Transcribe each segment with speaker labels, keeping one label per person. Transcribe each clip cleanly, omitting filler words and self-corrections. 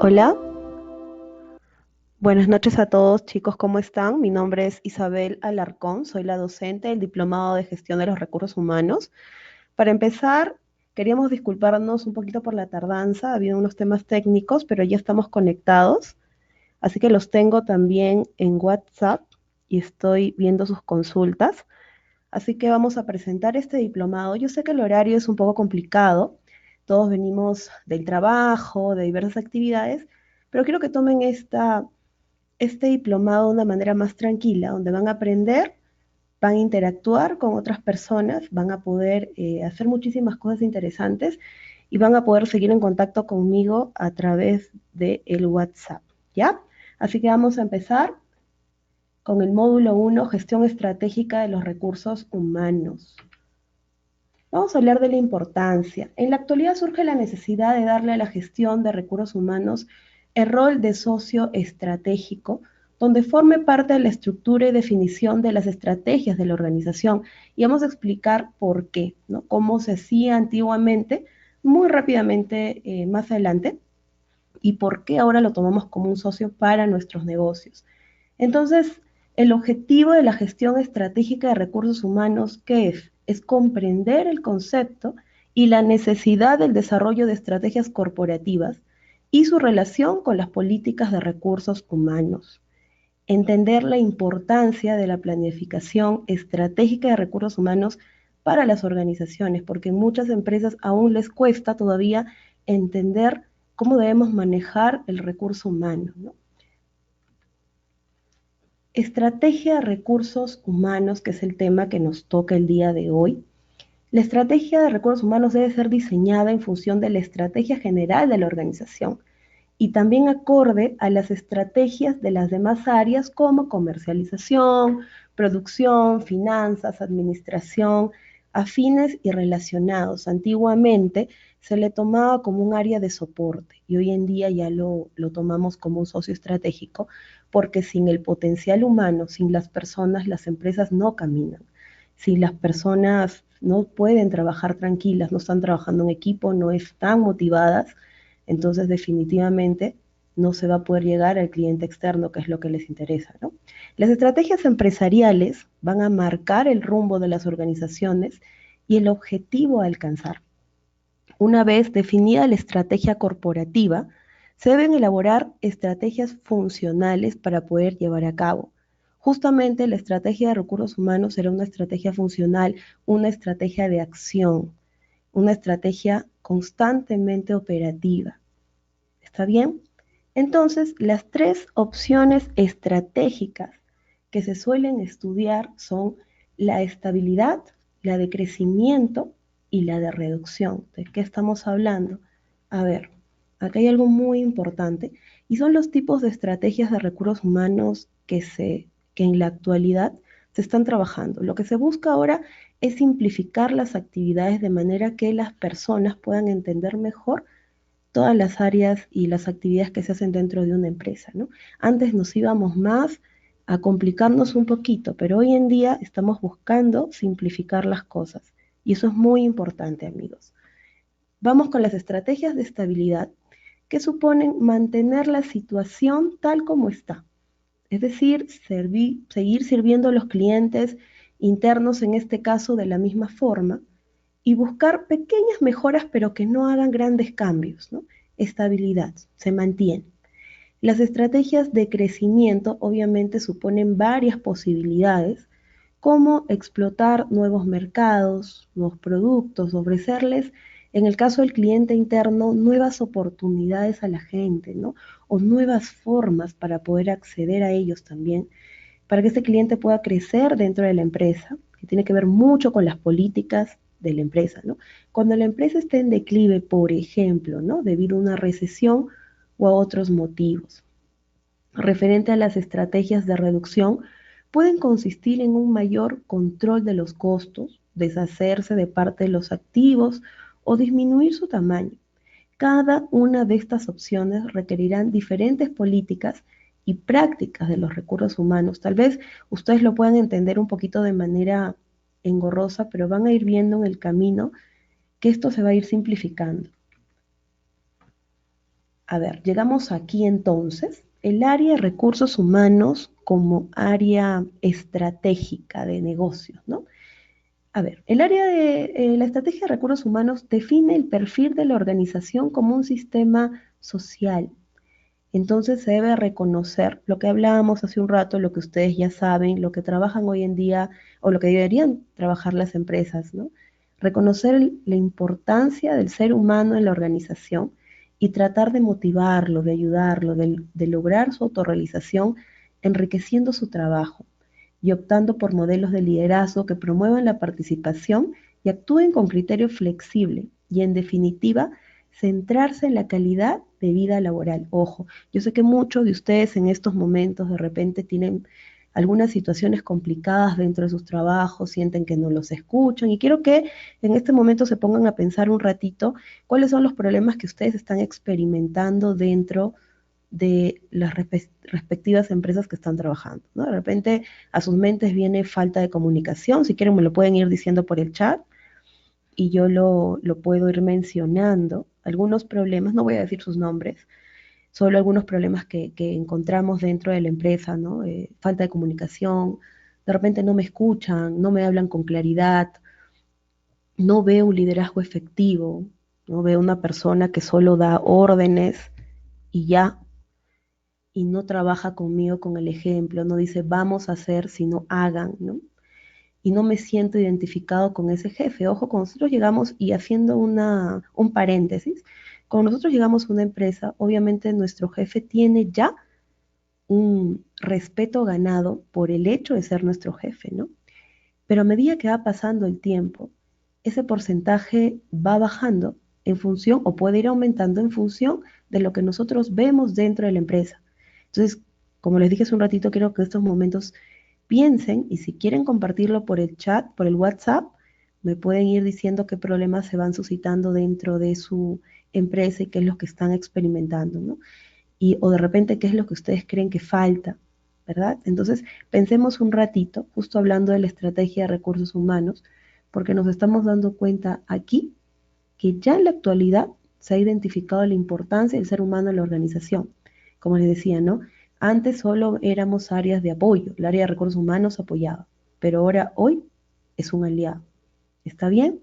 Speaker 1: Hola, buenas noches a todos chicos, ¿cómo están? Mi nombre es Isabel Alarcón, soy la docente del Diplomado de Gestión de los Recursos Humanos. Para empezar, queríamos disculparnos un poquito por la tardanza, ha habido unos temas técnicos, pero ya estamos conectados, así que los tengo también en WhatsApp y estoy viendo sus consultas. Así que vamos a presentar este diplomado. Yo sé que el horario es un poco complicado, todos venimos del trabajo, de diversas actividades, pero quiero que tomen este diplomado de una manera más tranquila, donde van a aprender, van a interactuar con otras personas, van a poder hacer muchísimas cosas interesantes y van a poder seguir en contacto conmigo a través del WhatsApp, ¿ya? Así que vamos a empezar con el módulo 1, gestión estratégica de los recursos humanos. Vamos a hablar de la importancia. En la actualidad surge la necesidad de darle a la gestión de recursos humanos el rol de socio estratégico, donde forme parte de la estructura y definición de las estrategias de la organización. Y vamos a explicar por qué, ¿no? Cómo se hacía antiguamente, muy rápidamente más adelante, y por qué ahora lo tomamos como un socio para nuestros negocios. Entonces, el objetivo de la gestión estratégica de recursos humanos, ¿qué es? Es comprender el concepto y la necesidad del desarrollo de estrategias corporativas y su relación con las políticas de recursos humanos. Entender la importancia de la planificación estratégica de recursos humanos para las organizaciones, porque en muchas empresas aún les cuesta todavía entender cómo debemos manejar el recurso humano, ¿no? Estrategia de recursos humanos, que es el tema que nos toca el día de hoy. La estrategia de recursos humanos debe ser diseñada en función de la estrategia general de la organización y también acorde a las estrategias de las demás áreas como comercialización, producción, finanzas, administración, afines y relacionados. Antiguamente se le tomaba como un área de soporte y hoy en día ya lo tomamos como un socio estratégico porque sin el potencial humano, sin las personas, las empresas no caminan. Si las personas no pueden trabajar tranquilas, no están trabajando en equipo, no están motivadas, entonces definitivamente no se va a poder llegar al cliente externo, que es lo que les interesa, ¿no? Las estrategias empresariales van a marcar el rumbo de las organizaciones y el objetivo a alcanzar. Una vez definida la estrategia corporativa, se deben elaborar estrategias funcionales para poder llevar a cabo. Justamente la estrategia de recursos humanos será una estrategia funcional, una estrategia de acción, una estrategia constantemente operativa. ¿Está bien? Entonces, las tres opciones estratégicas que se suelen estudiar son la estabilidad, la de crecimiento y la de reducción. ¿De qué estamos hablando? A ver, acá hay algo muy importante y son los tipos de estrategias de recursos humanos que en la actualidad se están trabajando. Lo que se busca ahora es simplificar las actividades de manera que las personas puedan entender mejor todas las áreas y las actividades que se hacen dentro de una empresa, ¿no? Antes nos íbamos más a complicarnos un poquito, pero hoy en día estamos buscando simplificar las cosas y eso es muy importante, amigos. Vamos con las estrategias de estabilidad que suponen mantener la situación tal como está, es decir, seguir sirviendo a los clientes internos en este caso de la misma forma y buscar pequeñas mejoras pero que no hagan grandes cambios, ¿no? Estabilidad, se mantiene. Las estrategias de crecimiento obviamente suponen varias posibilidades, como explotar nuevos mercados, nuevos productos, ofrecerles, en el caso del cliente interno, nuevas oportunidades a la gente, ¿no? O nuevas formas para poder acceder a ellos también, para que este cliente pueda crecer dentro de la empresa, que tiene que ver mucho con las políticas de la empresa, ¿no? Cuando la empresa esté en declive, por ejemplo, ¿no? Debido a una recesión o a otros motivos. Referente a las estrategias de reducción, pueden consistir en un mayor control de los costos, deshacerse de parte de los activos o disminuir su tamaño. Cada una de estas opciones requerirán diferentes políticas y prácticas de los recursos humanos. Tal vez ustedes lo puedan entender un poquito de manera engorrosa, pero van a ir viendo en el camino que esto se va a ir simplificando. A ver, llegamos aquí entonces, el área de recursos humanos como área estratégica de negocios, ¿no? A ver, el área de la estrategia de recursos humanos define el perfil de la organización como un sistema social. Entonces se debe reconocer lo que hablábamos hace un rato, lo que ustedes ya saben, lo que trabajan hoy en día o lo que deberían trabajar las empresas, ¿no? Reconocer la importancia del ser humano en la organización y tratar de motivarlo, de ayudarlo, de lograr su autorrealización, enriqueciendo su trabajo y optando por modelos de liderazgo que promuevan la participación y actúen con criterio flexible y, en definitiva, centrarse en la calidad de vida laboral. Ojo, yo sé que muchos de ustedes en estos momentos de repente tienen algunas situaciones complicadas dentro de sus trabajos, sienten que no los escuchan y quiero que en este momento se pongan a pensar un ratito cuáles son los problemas que ustedes están experimentando dentro de las respectivas empresas que están trabajando, ¿no? De repente a sus mentes viene falta de comunicación, si quieren me lo pueden ir diciendo por el chat y yo lo puedo ir mencionando. Algunos problemas, no voy a decir sus nombres, solo algunos problemas que encontramos dentro de la empresa, ¿no? Falta de comunicación, de repente no me escuchan, no me hablan con claridad, no veo un liderazgo efectivo, no veo una persona que solo da órdenes y ya, y no trabaja conmigo con el ejemplo, no dice vamos a hacer, sino hagan, ¿no? Y no me siento identificado con ese jefe. Ojo, cuando nosotros llegamos, y haciendo un paréntesis, cuando nosotros llegamos a una empresa, obviamente nuestro jefe tiene ya un respeto ganado por el hecho de ser nuestro jefe, ¿no? Pero a medida que va pasando el tiempo, ese porcentaje va bajando en función o puede ir aumentando en función de lo que nosotros vemos dentro de la empresa. Entonces, como les dije hace un ratito, quiero que en estos momentos piensen y si quieren compartirlo por el chat, por el WhatsApp, me pueden ir diciendo qué problemas se van suscitando dentro de su empresa y qué es lo que están experimentando, ¿no? Y, o de repente qué es lo que ustedes creen que falta, ¿verdad? Entonces, pensemos un ratito, justo hablando de la estrategia de recursos humanos, porque nos estamos dando cuenta aquí que ya en la actualidad se ha identificado la importancia del ser humano en la organización. Como les decía, ¿no? Antes solo éramos áreas de apoyo, el área de recursos humanos apoyaba, pero ahora hoy es un aliado. ¿Está bien?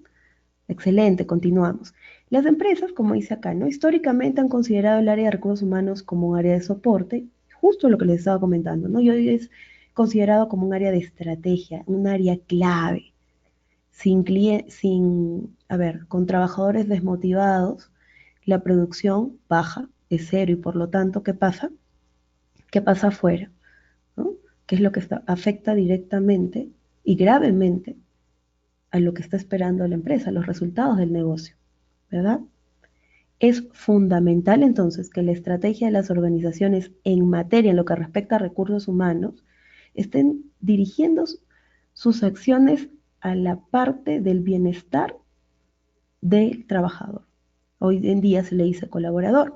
Speaker 1: Excelente, continuamos. Las empresas, como dice acá, ¿no? Históricamente han considerado el área de recursos humanos como un área de soporte, justo lo que les estaba comentando, ¿no? Y hoy es considerado como un área de estrategia, un área clave. A ver, con trabajadores desmotivados, la producción baja, es cero, y por lo tanto, ¿qué pasa? ¿Qué pasa afuera? ¿No? ¿Qué es lo que afecta directamente y gravemente a lo que está esperando la empresa, a los resultados del negocio, ¿verdad? Es fundamental entonces que la estrategia de las organizaciones en materia en lo que respecta a recursos humanos estén dirigiendo sus acciones a la parte del bienestar del trabajador. Hoy en día se le dice colaborador.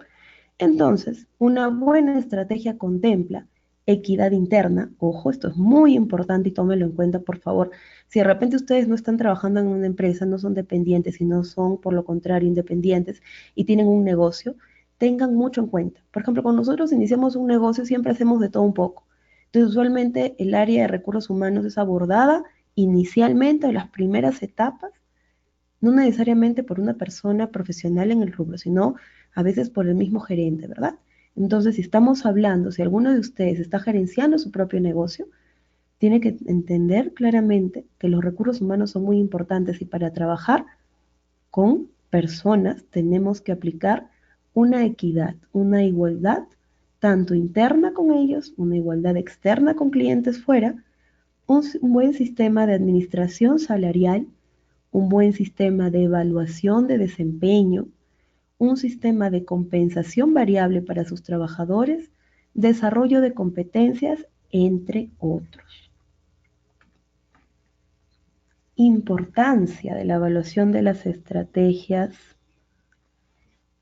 Speaker 1: Entonces, una buena estrategia contempla equidad interna. Ojo, esto es muy importante y tómelo en cuenta, por favor. Si de repente ustedes no están trabajando en una empresa, no son dependientes, sino son, por lo contrario, independientes y tienen un negocio, tengan mucho en cuenta. Por ejemplo, cuando nosotros iniciamos un negocio, siempre hacemos de todo un poco. Entonces, usualmente el área de recursos humanos es abordada inicialmente en las primeras etapas no necesariamente por una persona profesional en el rubro, sino a veces por el mismo gerente, ¿verdad? Entonces, si estamos hablando, si alguno de ustedes está gerenciando su propio negocio, tiene que entender claramente que los recursos humanos son muy importantes y para trabajar con personas tenemos que aplicar una equidad, una igualdad, tanto interna con ellos, una igualdad externa con clientes fuera, un buen sistema de administración salarial, un buen sistema de evaluación de desempeño, un sistema de compensación variable para sus trabajadores, desarrollo de competencias, entre otros. Importancia de la evaluación de las estrategias.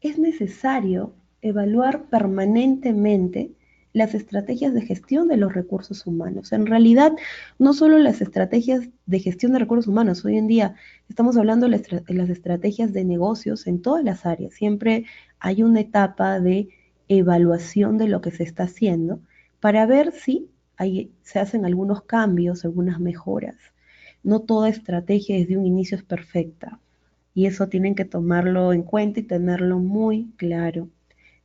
Speaker 1: Es necesario evaluar permanentemente las estrategias de gestión de los recursos humanos. En realidad, no solo las estrategias de gestión de recursos humanos, hoy en día estamos hablando de las estrategias de negocios en todas las áreas. Siempre hay una etapa de evaluación de lo que se está haciendo para ver si se hacen algunos cambios, algunas mejoras. No toda estrategia desde un inicio es perfecta y eso tienen que tomarlo en cuenta y tenerlo muy claro.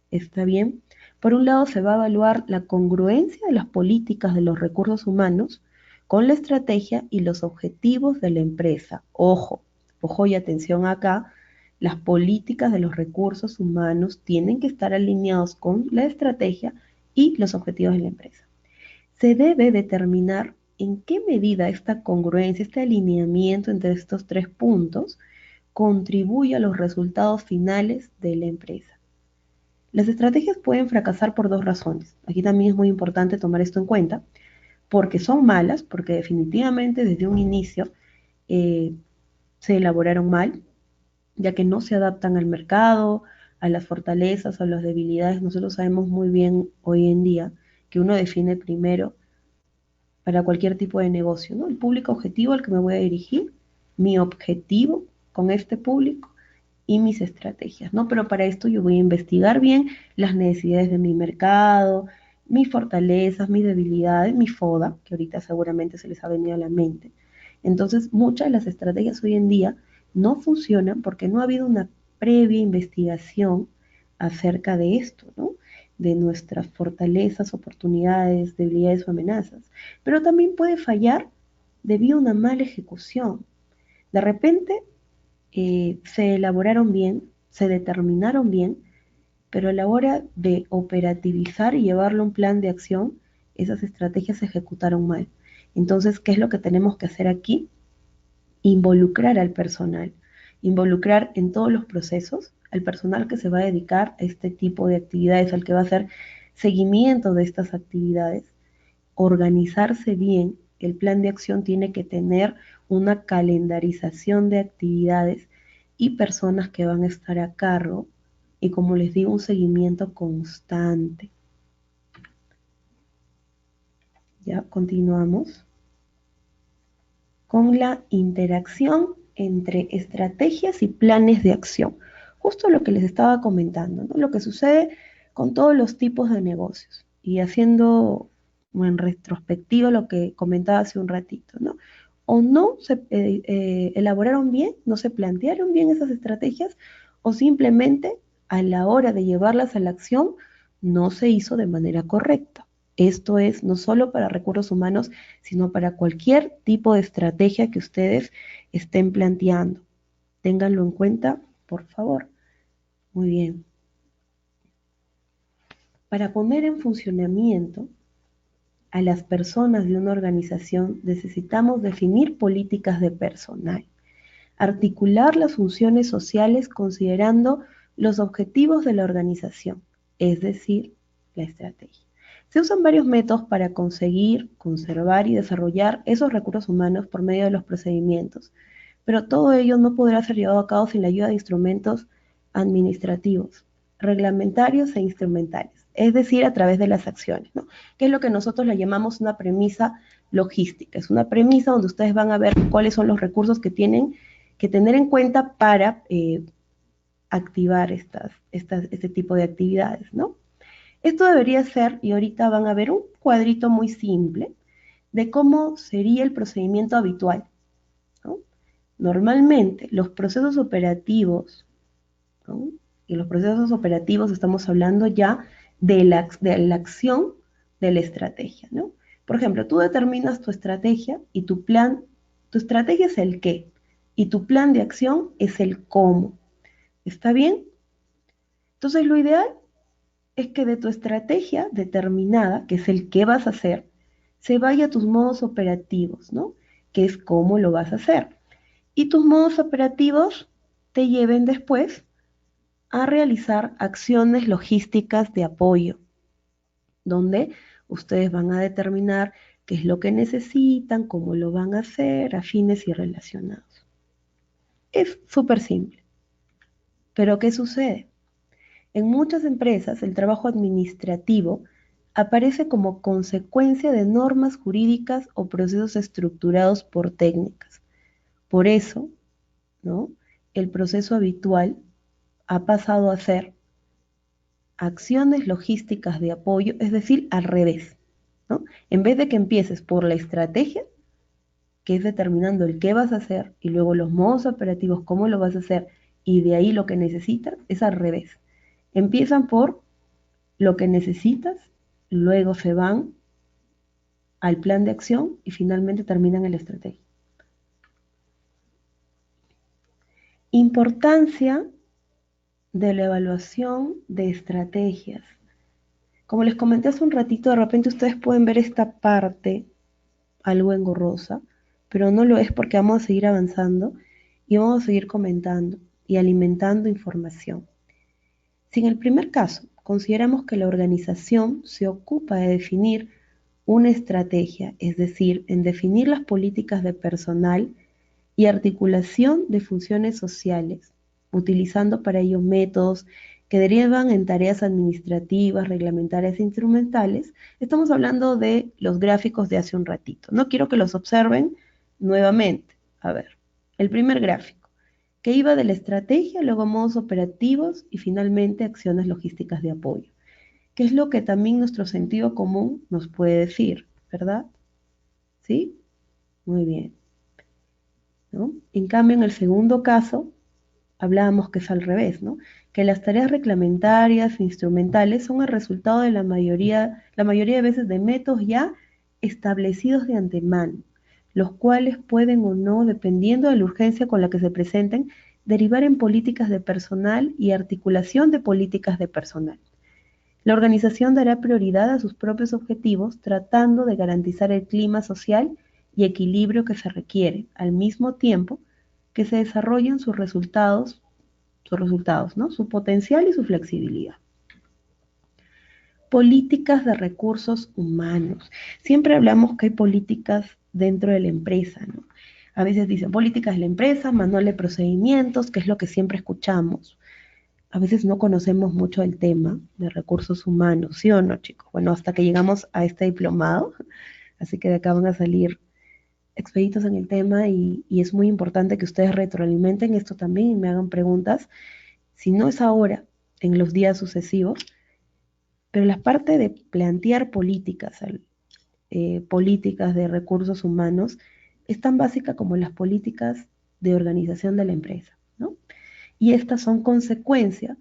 Speaker 1: ¿Está bien? Por un lado, se va a evaluar la congruencia de las políticas de los recursos humanos con la estrategia y los objetivos de la empresa. Ojo, ojo y atención acá, las políticas de los recursos humanos tienen que estar alineados con la estrategia y los objetivos de la empresa. Se debe determinar en qué medida esta congruencia, este alineamiento entre estos tres puntos contribuye a los resultados finales de la empresa. Las estrategias pueden fracasar por dos razones. Aquí también es muy importante tomar esto en cuenta, porque son malas, porque definitivamente desde un inicio eh, se elaboraron mal, ya que no se adaptan al mercado, a las fortalezas, a las debilidades. Nosotros sabemos muy bien hoy en día que uno define primero para cualquier tipo de negocio, ¿no? El público objetivo al que me voy a dirigir, mi objetivo con este público y mis estrategias, ¿no? Pero para esto yo voy a investigar bien las necesidades de mi mercado, mis fortalezas, mis debilidades, mi FODA, que ahorita seguramente se les ha venido a la mente. Entonces, muchas de las estrategias hoy en día no funcionan porque no ha habido una previa investigación acerca de esto, ¿no? De nuestras fortalezas, oportunidades, debilidades o amenazas. Pero también puede fallar debido a una mala ejecución. De repente se elaboraron bien, se determinaron bien, pero a la hora de operativizar y llevarlo a un plan de acción, esas estrategias se ejecutaron mal. Entonces, ¿qué es lo que tenemos que hacer aquí? Involucrar al personal, involucrar en todos los procesos al personal que se va a dedicar a este tipo de actividades, al que va a hacer seguimiento de estas actividades, organizarse bien. El plan de acción tiene que tener una calendarización de actividades y personas que van a estar a cargo y, como les digo, un seguimiento constante. Ya continuamos con la interacción entre estrategias y planes de acción. Justo lo que les estaba comentando, ¿no? Lo que sucede con todos los tipos de negocios. Y haciendo en retrospectiva lo que comentaba hace un ratito, ¿no? O no se elaboraron bien, no se plantearon bien esas estrategias, o simplemente a la hora de llevarlas a la acción no se hizo de manera correcta. Esto es no solo para recursos humanos, sino para cualquier tipo de estrategia que ustedes estén planteando. Ténganlo en cuenta, por favor. Muy bien. Para poner en funcionamiento a las personas de una organización necesitamos definir políticas de personal, articular las funciones sociales considerando los objetivos de la organización, es decir, la estrategia. Se usan varios métodos para conseguir, conservar y desarrollar esos recursos humanos por medio de los procedimientos, pero todo ello no podrá ser llevado a cabo sin la ayuda de instrumentos administrativos, reglamentarios e instrumentales, es decir, a través de las acciones, ¿no? Que es lo que nosotros le llamamos una premisa logística. Es una premisa donde ustedes van a ver cuáles son los recursos que tienen que tener en cuenta para activar este tipo de actividades, ¿no? Esto debería ser, y ahorita van a ver un cuadrito muy simple de cómo sería el procedimiento habitual, ¿no? Normalmente los procesos operativos, ¿no? Y los procesos operativos estamos hablando ya de la acción de la estrategia, ¿no? Por ejemplo, tú determinas tu estrategia y tu estrategia es el qué y tu plan de acción es el cómo. ¿Está bien? Entonces lo ideal es que de tu estrategia determinada, que es el qué vas a hacer, se vaya a tus modos operativos, ¿no? Que es cómo lo vas a hacer. Y tus modos operativos te lleven después a realizar acciones logísticas de apoyo, donde ustedes van a determinar qué es lo que necesitan, cómo lo van a hacer, afines y relacionados. Es súper simple. Pero ¿qué sucede? En muchas empresas el trabajo administrativo aparece como consecuencia de normas jurídicas o procesos estructurados por técnicas. Por eso, ¿no? El proceso habitual ha pasado a ser acciones logísticas de apoyo, es decir, al revés, ¿no? En vez de que empieces por la estrategia, que es determinando el qué vas a hacer y luego los modos operativos, cómo lo vas a hacer y de ahí lo que necesitas, es al revés. Empiezan por lo que necesitas, luego se van al plan de acción y finalmente terminan en la estrategia. Importancia de la evaluación de estrategias. Como les comenté hace un ratito, de repente ustedes pueden ver esta parte algo engorrosa, pero no lo es porque vamos a seguir avanzando y vamos a seguir comentando y alimentando información. Si en el primer caso consideramos que la organización se ocupa de definir una estrategia, es decir, en definir las políticas de personal y articulación de funciones sociales, utilizando para ello métodos que derivan en tareas administrativas, reglamentarias e instrumentales, estamos hablando de los gráficos de hace un ratito. No quiero que los observen nuevamente. A ver, el primer gráfico, que iba de la estrategia, luego modos operativos y finalmente acciones logísticas de apoyo, que es lo que también nuestro sentido común nos puede decir, ¿verdad? ¿Sí? Muy bien, ¿no? En cambio, en el segundo caso, hablábamos que es al revés, ¿no? Que las tareas reglamentarias e instrumentales son el resultado de la mayoría de veces de métodos ya establecidos de antemano, los cuales pueden o no, dependiendo de la urgencia con la que se presenten, derivar en políticas de personal y articulación de políticas de personal. La organización dará prioridad a sus propios objetivos, tratando de garantizar el clima social y equilibrio que se requiere, al mismo tiempo que se desarrollen sus resultados, ¿no? Su potencial y su flexibilidad. Políticas de recursos humanos. Siempre hablamos que hay políticas dentro de la empresa, ¿no? A veces dicen políticas de la empresa, manual de procedimientos, que es lo que siempre escuchamos. A veces no conocemos mucho el tema de recursos humanos, ¿sí o no, chicos? Bueno, hasta que llegamos a este diplomado, así que de acá van a salir expeditos en el tema y es muy importante que ustedes retroalimenten esto también y me hagan preguntas, si no es ahora, en los días sucesivos, pero la parte de plantear políticas de recursos humanos es tan básica como las políticas de organización de la empresa, ¿no? Y estas son consecuencia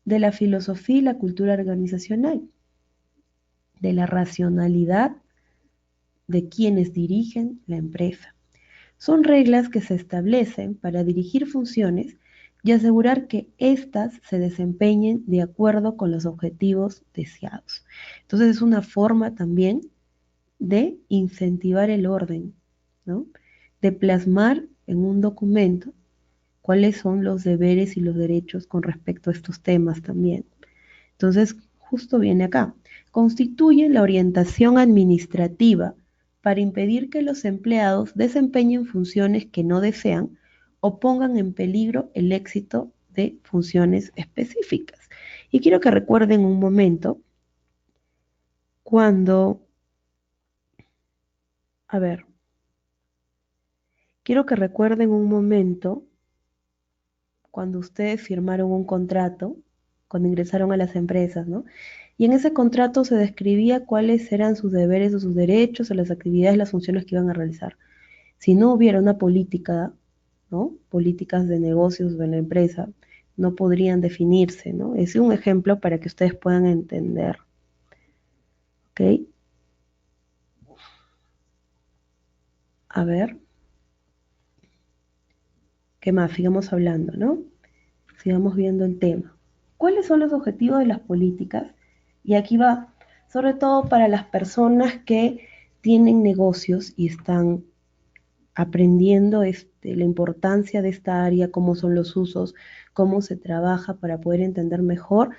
Speaker 1: de la filosofía y la cultura organizacional, de la racionalidad de quienes dirigen la empresa. Son reglas que se establecen para dirigir funciones y asegurar que éstas se desempeñen de acuerdo con los objetivos deseados. Entonces es una forma también de incentivar el orden, ¿no? De plasmar en un documento cuáles son los deberes y los derechos con respecto a estos temas también. Entonces, justo viene acá. Constituye la orientación administrativa para impedir que los empleados desempeñen funciones que no desean o pongan en peligro el éxito de funciones específicas. Y quiero que recuerden un momento cuando, a ver, quiero que recuerden un momento cuando ustedes firmaron un contrato, cuando ingresaron a las empresas, ¿no? Y en ese contrato se describía cuáles eran sus deberes o sus derechos, o las actividades, las funciones que iban a realizar. Si no hubiera una política, ¿no? Políticas de negocios de la empresa, no podrían definirse, ¿no? Es un ejemplo para que ustedes puedan entender, ¿ok? A ver, ¿qué más? Sigamos hablando, ¿no? Sigamos viendo el tema. ¿Cuáles son los objetivos de las políticas? Y aquí va, sobre todo para las personas que tienen negocios y están aprendiendo la importancia de esta área, cómo son los usos, cómo se trabaja para poder entender mejor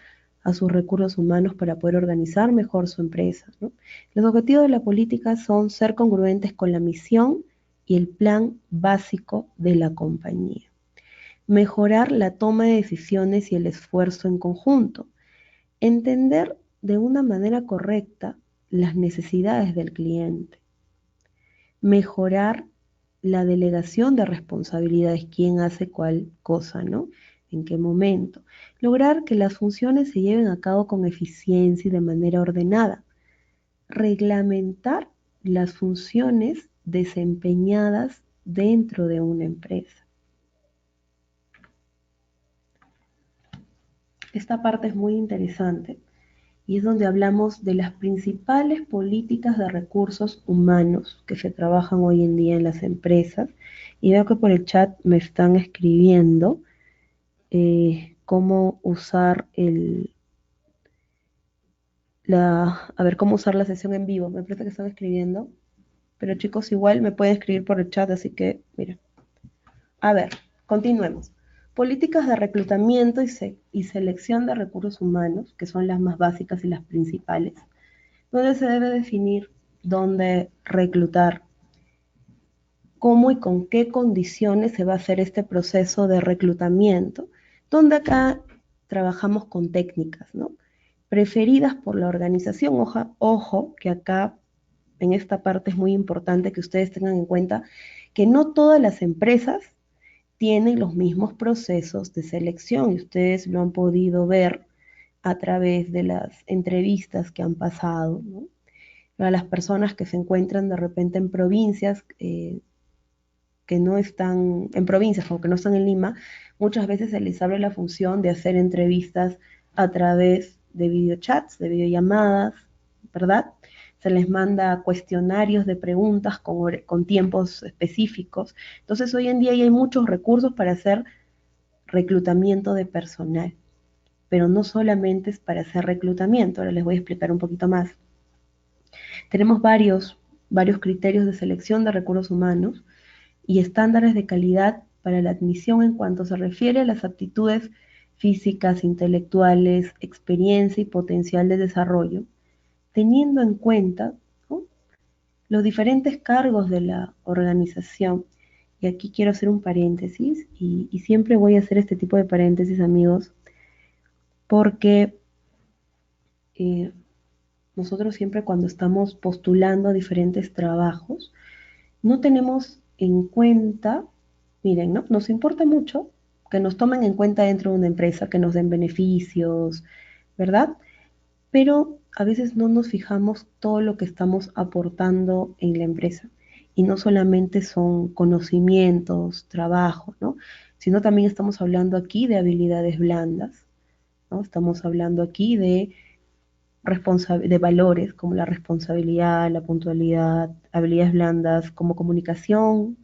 Speaker 1: a sus recursos humanos para poder organizar mejor su empresa, ¿no? Los objetivos de la política son ser congruentes con la misión y el plan básico de la compañía. Mejorar la toma de decisiones y el esfuerzo en conjunto. Entender de una manera correcta las necesidades del cliente, mejorar la delegación de responsabilidades, quién hace cuál cosa, ¿no? En qué momento. Lograr que las funciones se lleven a cabo con eficiencia y de manera ordenada. Reglamentar las funciones desempeñadas dentro de una empresa. Esta parte es muy interesante y es donde hablamos de las principales políticas de recursos humanos que se trabajan hoy en día en las empresas. Y veo que por el chat me están escribiendo cómo usar a ver, cómo usar la sesión en vivo. Me parece que están escribiendo, pero chicos, igual me pueden escribir por el chat, así que, mira. A ver, continuemos. Políticas de reclutamiento y selección de recursos humanos, que son las más básicas y las principales, donde se debe definir dónde reclutar, cómo y con qué condiciones se va a hacer este proceso de reclutamiento, donde acá trabajamos con técnicas, ¿no? Preferidas por la organización. Ojo, que acá en esta parte es muy importante que ustedes tengan en cuenta que no todas las empresas tienen los mismos procesos de selección y ustedes lo han podido ver a través de las entrevistas que han pasado, ¿no? A las personas que se encuentran de repente en provincias que no están en provincias o que no están en Lima, muchas veces se les abre la función de hacer entrevistas a través de videochats, de videollamadas, ¿verdad? Se les manda cuestionarios de preguntas con tiempos específicos. Entonces, hoy en día ya hay muchos recursos para hacer reclutamiento de personal, pero no solamente es para hacer reclutamiento. Ahora les voy a explicar un poquito más. Tenemos varios criterios de selección de recursos humanos y estándares de calidad para la admisión en cuanto se refiere a las aptitudes físicas, intelectuales, experiencia y potencial de desarrollo, teniendo en cuenta, ¿no?, los diferentes cargos de la organización. Y aquí quiero hacer un paréntesis y siempre voy a hacer este tipo de paréntesis, amigos, porque eh, nosotros siempre cuando estamos postulando a diferentes trabajos, no tenemos en cuenta, miren, ¿no? Nos importa mucho que nos tomen en cuenta dentro de una empresa, que nos den beneficios, ¿verdad? Pero a veces no nos fijamos todo lo que estamos aportando en la empresa. Y no solamente son conocimientos, trabajo, ¿no? Sino también estamos hablando aquí de habilidades blandas, ¿no? Estamos hablando aquí de valores como la responsabilidad, la puntualidad, habilidades blandas como comunicación,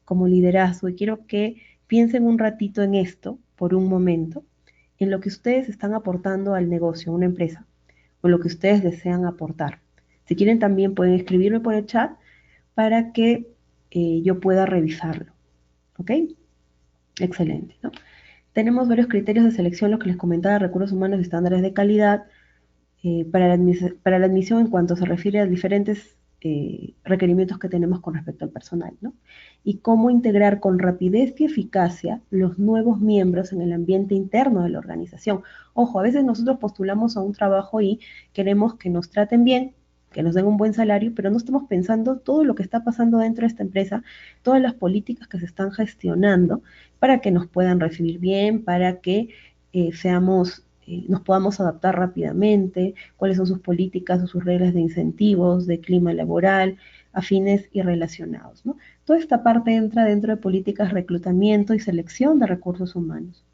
Speaker 1: como liderazgo. Y quiero que piensen un ratito en esto, por un momento, en lo que ustedes están aportando al negocio, a una empresa, o lo que ustedes desean aportar. Si quieren también pueden escribirme por el chat para que yo pueda revisarlo. ¿Ok? Excelente, ¿no? Tenemos varios criterios de selección, los que les comentaba, recursos humanos y estándares de calidad, para la admisión en cuanto se refiere a diferentes requerimientos que tenemos con respecto al personal, ¿no? Y cómo integrar con rapidez y eficacia los nuevos miembros en el ambiente interno de la organización. Ojo, a veces nosotros postulamos a un trabajo y queremos que nos traten bien, que nos den un buen salario, pero no estamos pensando todo lo que está pasando dentro de esta empresa, todas las políticas que se están gestionando para que nos puedan recibir bien, para que nos podamos adaptar rápidamente, cuáles son sus políticas o sus reglas de incentivos, de clima laboral, afines y relacionados, ¿no? Toda esta parte entra dentro de políticas de reclutamiento y selección de recursos humanos.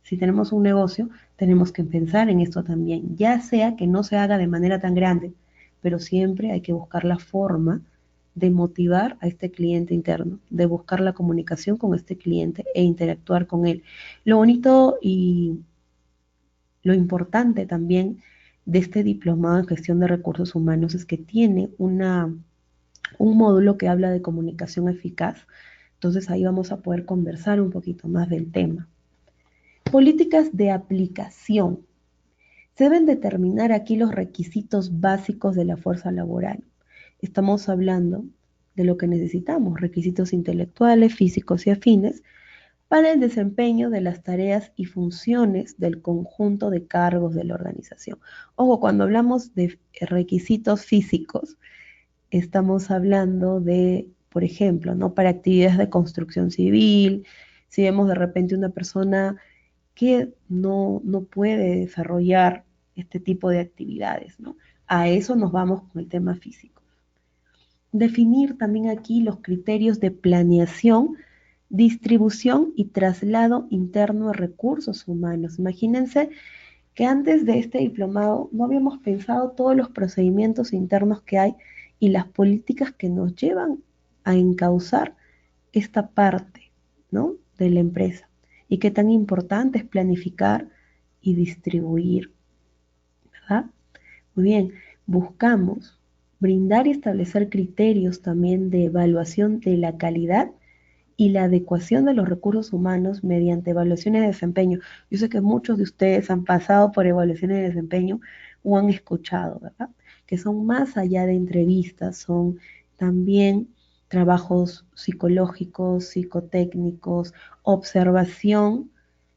Speaker 1: Si tenemos un negocio, tenemos que pensar en esto también, ya sea que no se haga de manera tan grande, pero siempre hay que buscar la forma de motivar a este cliente interno, de buscar la comunicación con este cliente e interactuar con él. Lo bonito y lo importante también de este diplomado en gestión de recursos humanos es que tiene un módulo que habla de comunicación eficaz. Entonces ahí vamos a poder conversar un poquito más del tema. Políticas de aplicación. Se deben determinar aquí los requisitos básicos de la fuerza laboral. Estamos hablando de lo que necesitamos, requisitos intelectuales, físicos y afines, para el desempeño de las tareas y funciones del conjunto de cargos de la organización. Ojo, cuando hablamos de requisitos físicos, estamos hablando de, por ejemplo, ¿no? Para actividades de construcción civil, si vemos de repente una persona que no puede desarrollar este tipo de actividades, ¿no? A eso nos vamos con el tema físico. Definir también aquí los criterios de planeación, distribución y traslado interno de recursos humanos. Imagínense que antes de este diplomado no habíamos pensado todos los procedimientos internos que hay y las políticas que nos llevan a encauzar esta parte, ¿no? De la empresa. Y qué tan importante es planificar y distribuir, ¿verdad? Muy bien, buscamos brindar y establecer criterios también de evaluación de la calidad y la adecuación de los recursos humanos mediante evaluaciones de desempeño. Yo sé que muchos de ustedes han pasado por evaluaciones de desempeño o han escuchado, ¿verdad? Que son más allá de entrevistas, son también trabajos psicológicos, psicotécnicos, observación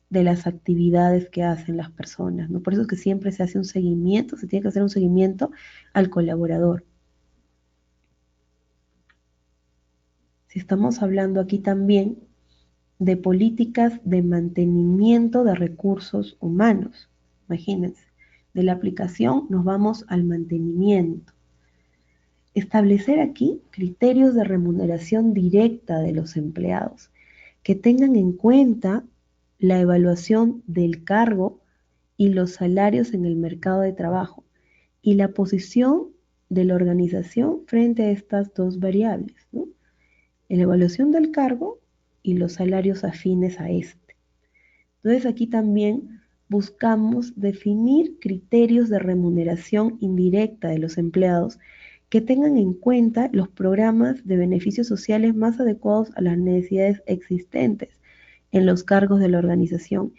Speaker 1: de las actividades que hacen las personas, ¿no? Por eso es que siempre se hace un seguimiento, se tiene que hacer un seguimiento al colaborador. Si estamos hablando aquí también de políticas de mantenimiento de recursos humanos, imagínense, de la aplicación nos vamos al mantenimiento. Establecer aquí criterios de remuneración directa de los empleados que tengan en cuenta la evaluación del cargo y los salarios en el mercado de trabajo y la posición de la organización frente a estas dos variables, ¿no? La evaluación del cargo y los salarios afines a este. Entonces aquí también buscamos definir criterios de remuneración indirecta de los empleados que tengan en cuenta los programas de beneficios sociales más adecuados a las necesidades existentes en los cargos de la organización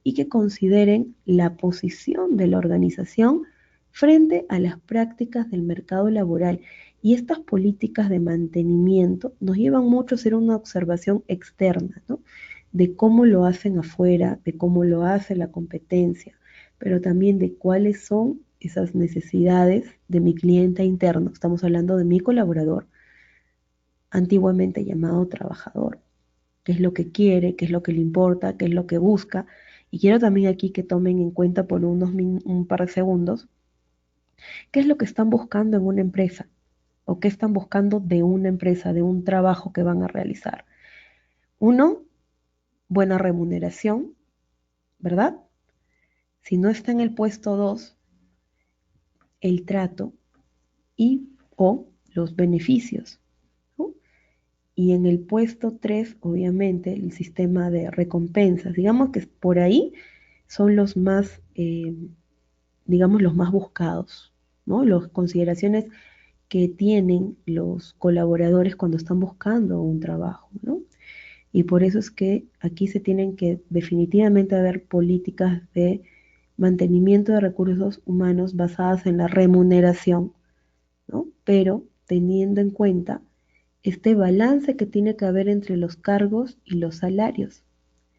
Speaker 1: y que consideren la posición de la organización frente a las prácticas del mercado laboral. Y estas políticas de mantenimiento nos llevan mucho a hacer una observación externa, ¿no? De cómo lo hacen afuera, de cómo lo hace la competencia, pero también de cuáles son esas necesidades de mi cliente interno. Estamos hablando de mi colaborador, antiguamente llamado trabajador. Qué es lo que quiere, qué es lo que le importa, qué es lo que busca. Y quiero también aquí que tomen en cuenta por un par de segundos qué es lo que están buscando en una empresa o qué están buscando de una empresa, de un trabajo que van a realizar. Uno, buena remuneración, ¿verdad? Si no está en el puesto 2, el trato y o los beneficios, ¿no? Y en el puesto 3, obviamente, el sistema de recompensas. Digamos que por ahí son los más, digamos, los más buscados, ¿no? Las consideraciones que tienen los colaboradores cuando están buscando un trabajo, ¿no? Y por eso es que aquí se tienen que definitivamente haber políticas de mantenimiento de recursos humanos basadas en la remuneración, ¿no? Pero teniendo en cuenta este balance que tiene que haber entre los cargos y los salarios.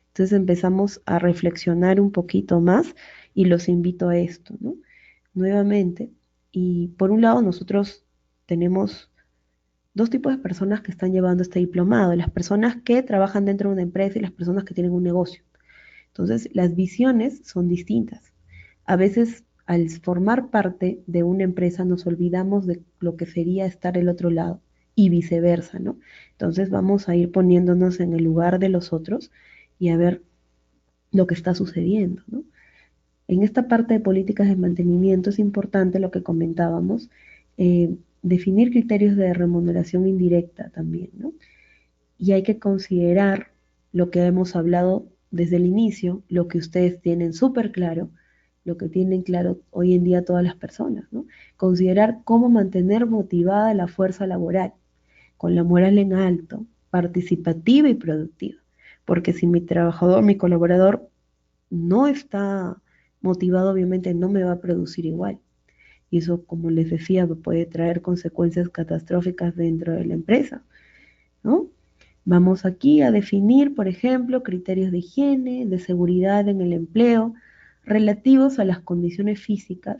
Speaker 1: Entonces empezamos a reflexionar un poquito más y los invito a esto, ¿no? Nuevamente, y por un lado nosotros tenemos dos tipos de personas que están llevando este diplomado, las personas que trabajan dentro de una empresa y las personas que tienen un negocio. Entonces, las visiones son distintas. A veces, al formar parte de una empresa, nos olvidamos de lo que sería estar el otro lado y viceversa, ¿no? Entonces, vamos a ir poniéndonos en el lugar de los otros y a ver lo que está sucediendo, ¿no? En esta parte de políticas de mantenimiento es importante lo que comentábamos, definir criterios de remuneración indirecta también, ¿no? Y hay que considerar lo que hemos hablado desde el inicio, lo que ustedes tienen súper claro, lo que tienen claro hoy en día todas las personas, ¿no? Considerar cómo mantener motivada la fuerza laboral, con la moral en alto, participativa y productiva. Porque si mi trabajador, mi colaborador no está motivado, obviamente no me va a producir igual. Y eso, como les decía, puede traer consecuencias catastróficas dentro de la empresa, ¿no? Vamos aquí a definir, por ejemplo, criterios de higiene, de seguridad en el empleo, relativos a las condiciones físicas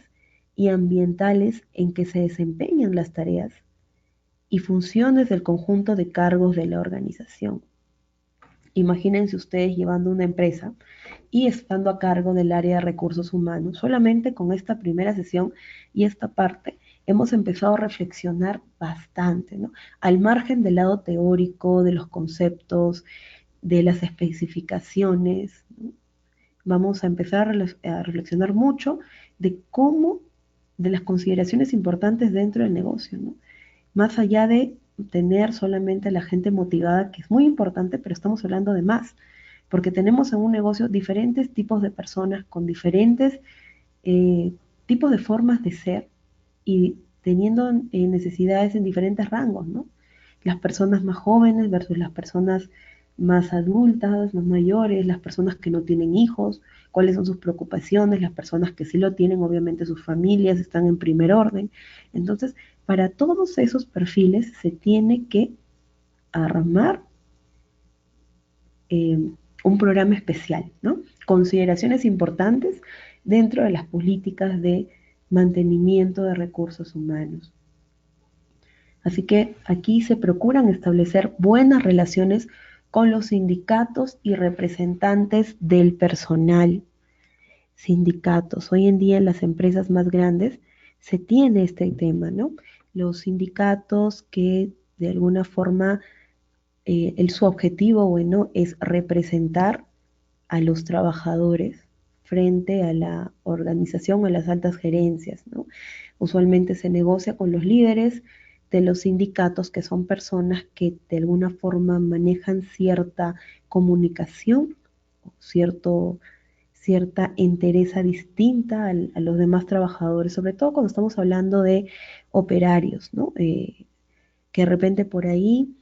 Speaker 1: y ambientales en que se desempeñan las tareas y funciones del conjunto de cargos de la organización. Imagínense ustedes llevando una empresa y estando a cargo del área de recursos humanos. Solamente con esta primera sesión y esta parte hemos empezado a reflexionar bastante, ¿no? Al margen del lado teórico, de los conceptos, de las especificaciones, ¿no? Vamos a empezar a reflexionar mucho de cómo, de las consideraciones importantes dentro del negocio, ¿no? Más allá de tener solamente a la gente motivada, que es muy importante, pero estamos hablando de más, porque tenemos en un negocio diferentes tipos de personas con diferentes eh, tipos de formas de ser y teniendo necesidades en diferentes rangos, ¿no? Las personas más jóvenes versus las personas más adultas, más mayores, las personas que no tienen hijos, cuáles son sus preocupaciones, las personas que sí lo tienen, obviamente sus familias están en primer orden. Entonces, para todos esos perfiles se tiene que armar eh, un programa especial, ¿no? Consideraciones importantes dentro de las políticas de mantenimiento de recursos humanos. Así que aquí se procuran establecer buenas relaciones con los sindicatos y representantes del personal. Sindicatos. Hoy en día en las empresas más grandes se tiene este tema, ¿no? Los sindicatos que de alguna forma su objetivo, bueno, es representar a los trabajadores frente a la organización o a las altas gerencias, ¿no? Usualmente se negocia con los líderes de los sindicatos, que son personas que de alguna forma manejan cierta comunicación, cierto, cierta entereza distinta a los demás trabajadores, sobre todo cuando estamos hablando de operarios, ¿no? Que de repente por ahí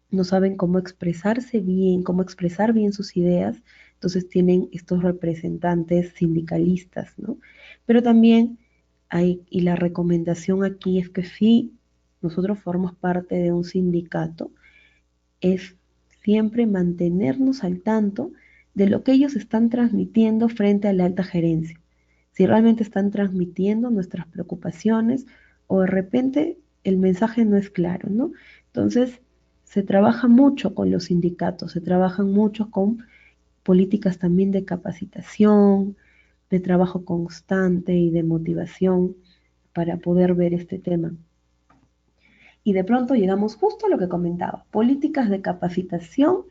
Speaker 1: no saben cómo expresarse bien, cómo expresar bien sus ideas, entonces tienen estos representantes sindicalistas, ¿no? Pero también hay, y la recomendación aquí es que si nosotros formamos parte de un sindicato, es siempre mantenernos al tanto de lo que ellos están transmitiendo frente a la alta gerencia. Si realmente están transmitiendo nuestras preocupaciones o de repente el mensaje no es claro, ¿no? Entonces, se trabaja mucho con los sindicatos, se trabaja mucho con políticas también de capacitación, de trabajo constante y de motivación para poder ver este tema. Y de pronto llegamos justo a lo que comentaba, políticas de capacitación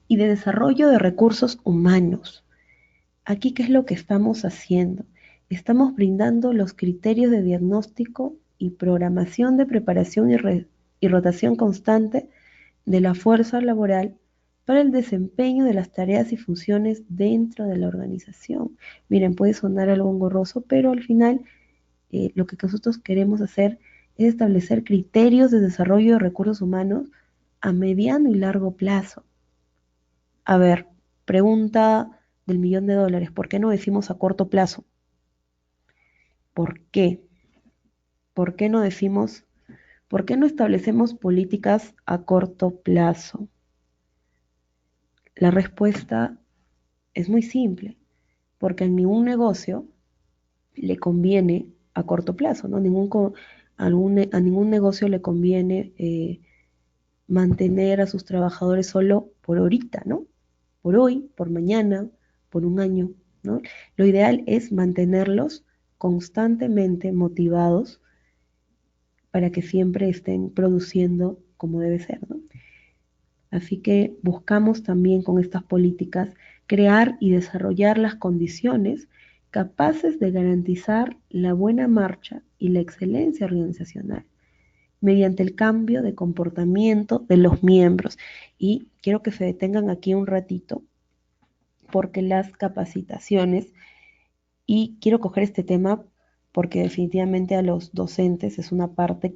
Speaker 1: y de desarrollo de recursos humanos. Aquí, ¿qué es lo que estamos haciendo? Estamos brindando los criterios de diagnóstico y programación de preparación y rotación constante de la fuerza laboral para el desempeño de las tareas y funciones dentro de la organización. Miren, puede sonar algo engorroso, pero al final lo que nosotros queremos hacer es establecer criterios de desarrollo de recursos humanos a mediano y largo plazo. A ver, pregunta del $1.000.000, ¿por qué no decimos a corto plazo? ¿Por qué? ¿Por qué no decimos, por qué no establecemos políticas a corto plazo? La respuesta es muy simple, porque a ningún negocio le conviene a corto plazo, ¿no? A ningún negocio le conviene mantener a sus trabajadores solo por ahorita, ¿no? Por hoy, por mañana, por un año, ¿no? Lo ideal es mantenerlos constantemente motivados para que siempre estén produciendo como debe ser, ¿no? Así que buscamos también con estas políticas crear y desarrollar las condiciones capaces de garantizar la buena marcha y la excelencia organizacional mediante el cambio de comportamiento de los miembros. Y quiero que se detengan aquí un ratito porque las capacitaciones, y quiero coger este tema porque definitivamente a los docentes es una parte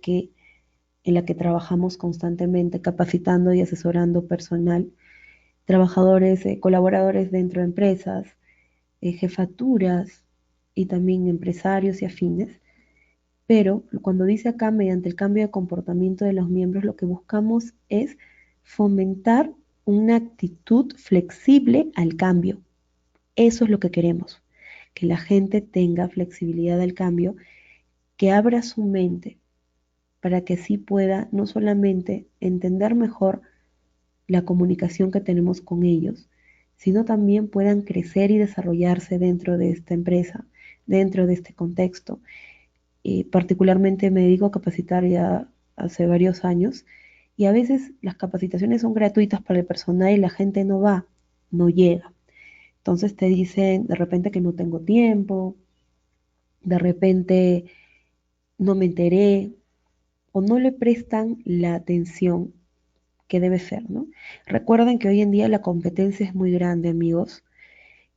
Speaker 1: en la que trabajamos constantemente capacitando y asesorando personal, trabajadores, colaboradores dentro de empresas, jefaturas y también empresarios y afines. Pero cuando dice acá, mediante el cambio de comportamiento de los miembros, lo que buscamos es fomentar una actitud flexible al cambio. Eso es lo que queremos, que la gente tenga flexibilidad al cambio, que abra su mente para que así pueda no solamente entender mejor la comunicación que tenemos con ellos, sino también puedan crecer y desarrollarse dentro de esta empresa, dentro de este contexto. Particularmente me dedico a capacitar ya hace varios años y a veces las capacitaciones son gratuitas para el personal y la gente no va, no llega. Entonces te dicen de repente que no tengo tiempo, de repente no me enteré o no le prestan la atención que debe ser, ¿no? Recuerden que hoy en día la competencia es muy grande, amigos,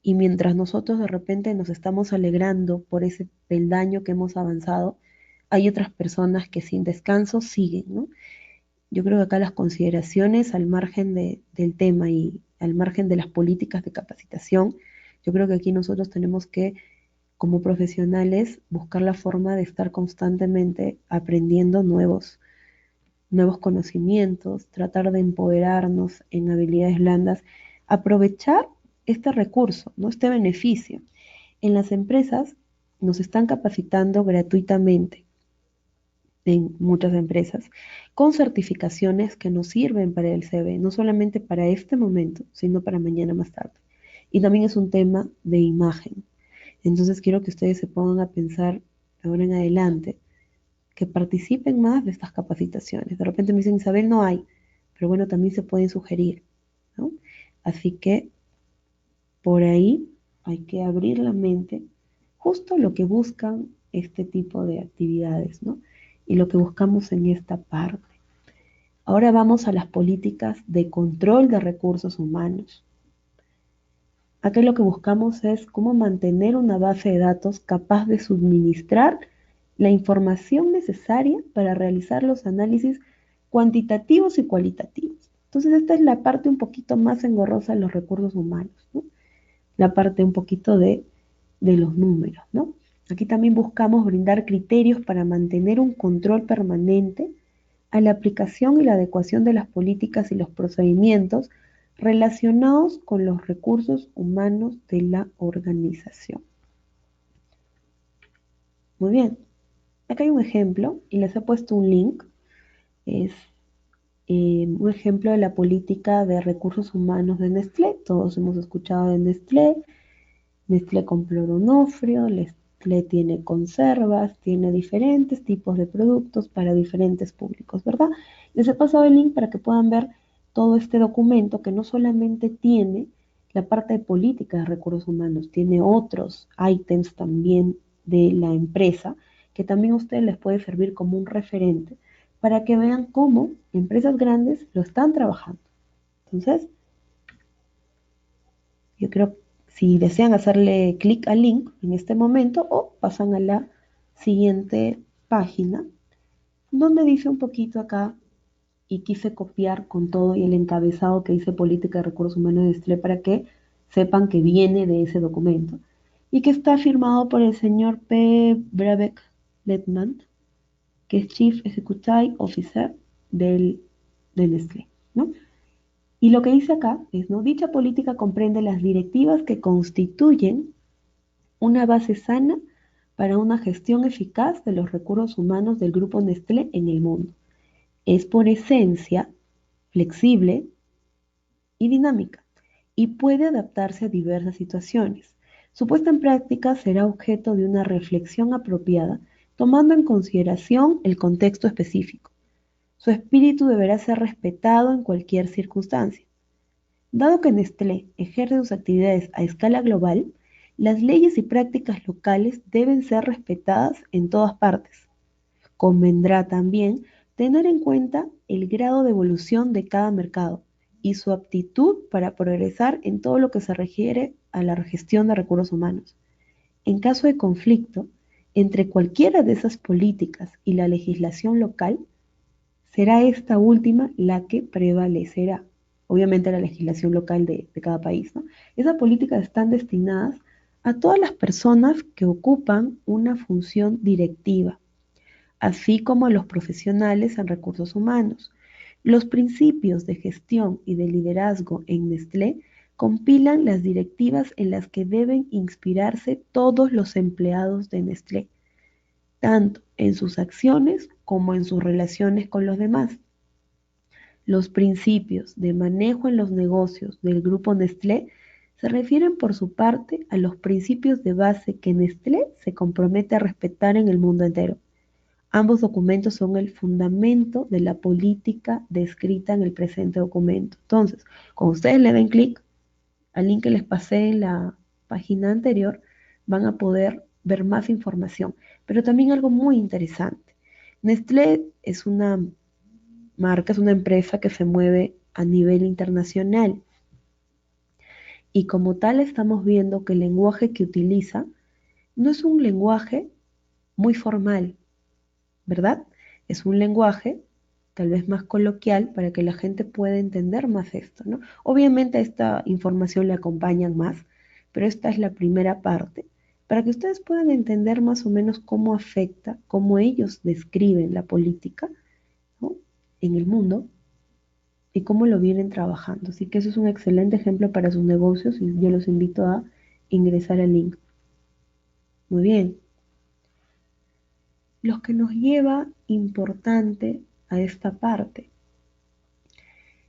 Speaker 1: y mientras nosotros de repente nos estamos alegrando por ese peldaño que hemos avanzado, hay otras personas que sin descanso siguen, ¿no? Yo creo que acá las consideraciones al margen del tema y al margen de las políticas de capacitación, yo creo que aquí nosotros tenemos que, como profesionales, buscar la forma de estar constantemente aprendiendo nuevos conocimientos, tratar de empoderarnos en habilidades blandas, aprovechar este recurso, ¿no? Este beneficio. En las empresas nos están capacitando gratuitamente, en muchas empresas, con certificaciones que nos sirven para el CV, no solamente para este momento, sino para mañana más tarde. Y también es un tema de imagen. Entonces quiero que ustedes se pongan a pensar ahora en adelante que participen más de estas capacitaciones. De repente me dicen, Isabel, no hay, pero bueno, también se pueden sugerir, ¿no? Así que por ahí hay que abrir la mente, justo lo que buscan este tipo de actividades, ¿no? Y lo que buscamos en esta parte. Ahora vamos a las políticas de control de recursos humanos. Acá lo que buscamos es cómo mantener una base de datos capaz de suministrar la información necesaria para realizar los análisis cuantitativos y cualitativos. Entonces, esta es la parte un poquito más engorrosa de los recursos humanos, ¿no? La parte un poquito de los números, ¿no? Aquí también buscamos brindar criterios para mantener un control permanente a la aplicación y la adecuación de las políticas y los procedimientos relacionados con los recursos humanos de la organización. Muy bien, acá hay un ejemplo y les he puesto un link. Es un ejemplo de la política de recursos humanos de Nestlé. Todos hemos escuchado de Nestlé. Nestlé compró Donofrio, Nestlé tiene conservas, tiene diferentes tipos de productos para diferentes públicos, ¿verdad? Les he pasado el link para que puedan ver todo este documento que no solamente tiene la parte de política de recursos humanos, tiene otros ítems también de la empresa que también a ustedes les puede servir como un referente para que vean cómo empresas grandes lo están trabajando. Entonces, yo creo si desean hacerle clic al link en este momento o pasan a la siguiente página, donde dice un poquito acá, y quise copiar con todo y el encabezado que dice Política de Recursos Humanos de Nestlé para que sepan que viene de ese documento y que está firmado por el señor P. Brabeck Letman, que es Chief Executive Officer de Nestlé, ¿no? Y lo que dice acá es, ¿no? Dicha política comprende las directivas que constituyen una base sana para una gestión eficaz de los recursos humanos del grupo Nestlé en el mundo. Es por esencia flexible y dinámica y puede adaptarse a diversas situaciones. Su puesta en práctica será objeto de una reflexión apropiada, tomando en consideración el contexto específico. Su espíritu deberá ser respetado en cualquier circunstancia. Dado que Nestlé ejerce sus actividades a escala global, las leyes y prácticas locales deben ser respetadas en todas partes. Convendrá también tener en cuenta el grado de evolución de cada mercado y su aptitud para progresar en todo lo que se refiere a la gestión de recursos humanos. En caso de conflicto entre cualquiera de esas políticas y la legislación local, será esta última la que prevalecerá. Obviamente la legislación local de cada país, ¿no? Esas políticas están destinadas a todas las personas que ocupan una función directiva, así como a los profesionales en recursos humanos. Los principios de gestión y de liderazgo en Nestlé compilan las directivas en las que deben inspirarse todos los empleados de Nestlé, tanto en sus acciones como en sus relaciones con los demás. Los principios de manejo en los negocios del grupo Nestlé se refieren por su parte a los principios de base que Nestlé se compromete a respetar en el mundo entero. Ambos documentos son el fundamento de la política descrita en el presente documento. Entonces, cuando ustedes le den clic al link que les pasé en la página anterior, van a poder ver más información. Pero también algo muy interesante. Nestlé es una marca, es una empresa que se mueve a nivel internacional y como tal estamos viendo que el lenguaje que utiliza no es un lenguaje muy formal, ¿verdad? Es un lenguaje tal vez más coloquial para que la gente pueda entender más esto, ¿no? Obviamente a esta información le acompañan más, pero esta es la primera parte, para que ustedes puedan entender más o menos cómo afecta, cómo ellos describen la política, ¿no?, en el mundo y cómo lo vienen trabajando. Así que eso es un excelente ejemplo para sus negocios y yo los invito a ingresar al link. Muy bien. Lo que nos lleva importante a esta parte.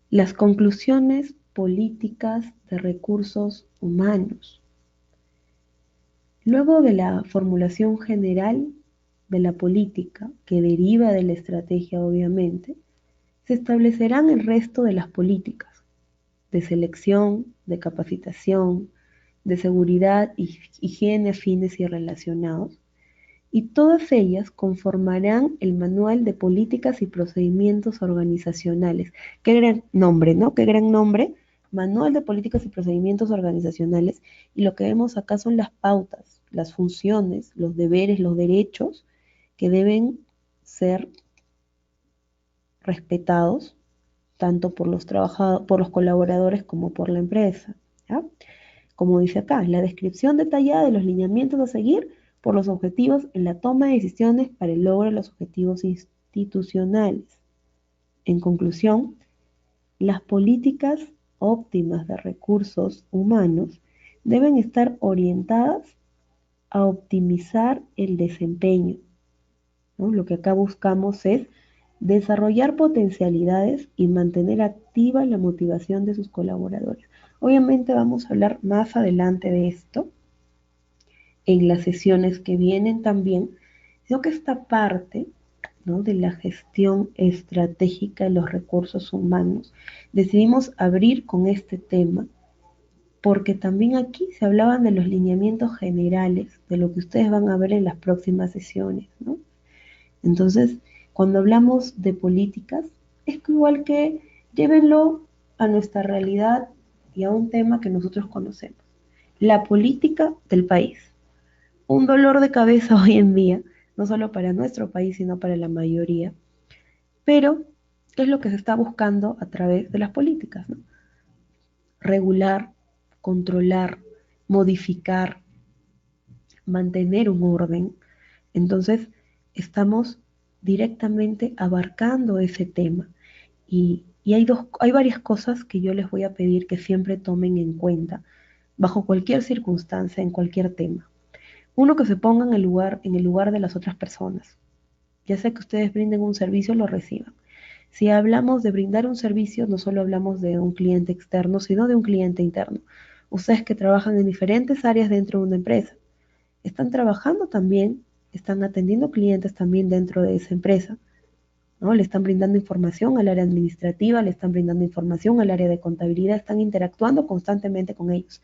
Speaker 1: Las conclusiones políticas de recursos humanos. Luego de la formulación general de la política, que deriva de la estrategia obviamente, se establecerán el resto de las políticas de selección, de capacitación, de seguridad, higiene, fines y relacionados, y todas ellas conformarán el Manual de Políticas y Procedimientos Organizacionales. Qué gran nombre, ¿no? Qué gran nombre. Manual de Políticas y Procedimientos Organizacionales. Y lo que vemos acá son las pautas, las funciones, los deberes, los derechos que deben ser respetados tanto por los trabajadores, por los colaboradores como por la empresa, ¿ya? Como dice acá, la descripción detallada de los lineamientos a seguir por los objetivos en la toma de decisiones para el logro de los objetivos institucionales. En conclusión, las políticas óptimas de recursos humanos deben estar orientadas a optimizar el desempeño, ¿no? Lo que acá buscamos es desarrollar potencialidades y mantener activa la motivación de sus colaboradores. Obviamente vamos a hablar más adelante de esto en las sesiones que vienen también, sino que esta parte, ¿no?, de la gestión estratégica de los recursos humanos, decidimos abrir con este tema porque también aquí se hablaban de los lineamientos generales, de lo que ustedes van a ver en las próximas sesiones, ¿no? Entonces, cuando hablamos de políticas, es igual que llévenlo a nuestra realidad y a un tema que nosotros conocemos, la política del país. Un dolor de cabeza hoy en día, no solo para nuestro país, sino para la mayoría. Pero, ¿qué es lo que se está buscando a través de las políticas, ¿no? Regular, controlar, modificar, mantener un orden. Entonces, estamos directamente abarcando ese tema. Y hay varias cosas que yo les voy a pedir que siempre tomen en cuenta bajo cualquier circunstancia, en cualquier tema. Uno, que se ponga en el lugar de las otras personas. Ya sea que ustedes brinden un servicio, lo reciban. Si hablamos de brindar un servicio, no solo hablamos de un cliente externo, sino de un cliente interno. Ustedes que trabajan en diferentes áreas dentro de una empresa, están trabajando también, están atendiendo clientes también dentro de esa empresa, ¿no? Le están brindando información al área administrativa, le están brindando información al área de contabilidad, están interactuando constantemente con ellos,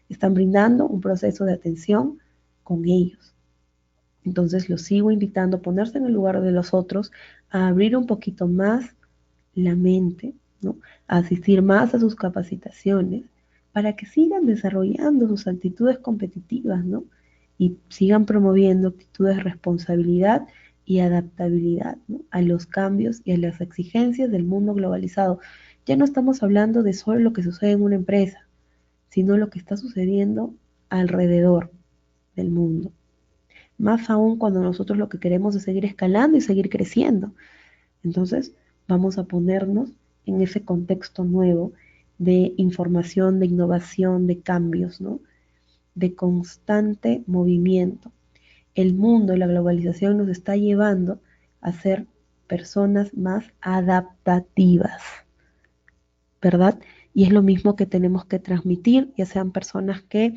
Speaker 1: están brindando un proceso de atención con ellos. Entonces los sigo invitando a ponerse en el lugar de los otros, a abrir un poquito más la mente, ¿no?, a asistir más a sus capacitaciones para que sigan desarrollando sus actitudes competitivas, ¿no?, y sigan promoviendo actitudes de responsabilidad y adaptabilidad, ¿no?, a los cambios y a las exigencias del mundo globalizado. Ya no estamos hablando de solo lo que sucede en una empresa, sino lo que está sucediendo alrededor del mundo. Más aún cuando nosotros lo que queremos es seguir escalando y seguir creciendo. Entonces, vamos a ponernos en ese contexto nuevo de información, de innovación, de cambios, ¿no? De constante movimiento. El mundo y la globalización nos está llevando a ser personas más adaptativas, ¿verdad? Y es lo mismo que tenemos que transmitir, ya sean personas que,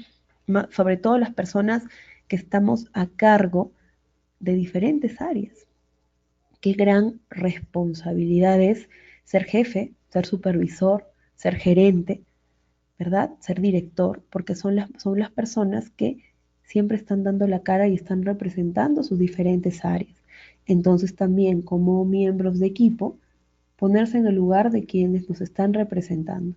Speaker 1: sobre todo las personas que estamos a cargo de diferentes áreas. Qué gran responsabilidad es ser jefe, ser supervisor, ser gerente, ¿verdad? Ser director, porque son las personas que siempre están dando la cara y están representando sus diferentes áreas. Entonces también como miembros de equipo, ponerse en el lugar de quienes nos están representando,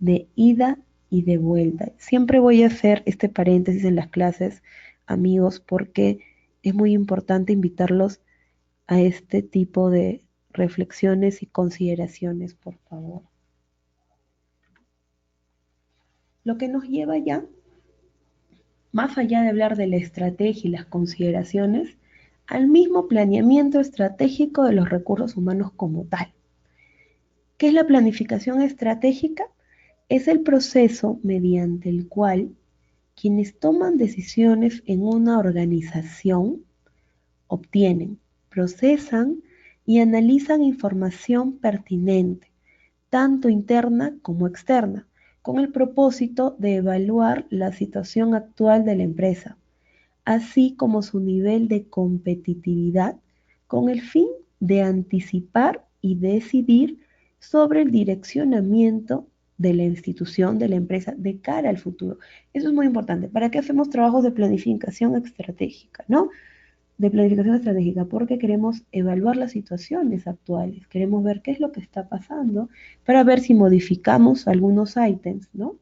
Speaker 1: de ida y de vuelta. Siempre voy a hacer este paréntesis en las clases, amigos, porque es muy importante invitarlos a este tipo de reflexiones y consideraciones, por favor. Lo que nos lleva ya, más allá de hablar de la estrategia y las consideraciones, al mismo planeamiento estratégico de los recursos humanos como tal. ¿Qué es la planificación estratégica? Es el proceso mediante el cual quienes toman decisiones en una organización obtienen, procesan y analizan información pertinente, tanto interna como externa, con el propósito de evaluar la situación actual de la empresa, así como su nivel de competitividad, con el fin de anticipar y decidir sobre el direccionamiento de la institución, de la empresa, de cara al futuro. Eso es muy importante. ¿Para qué hacemos trabajos de planificación estratégica, no? De planificación estratégica, porque queremos evaluar las situaciones actuales, queremos ver qué es lo que está pasando para ver si modificamos algunos ítems, ¿no?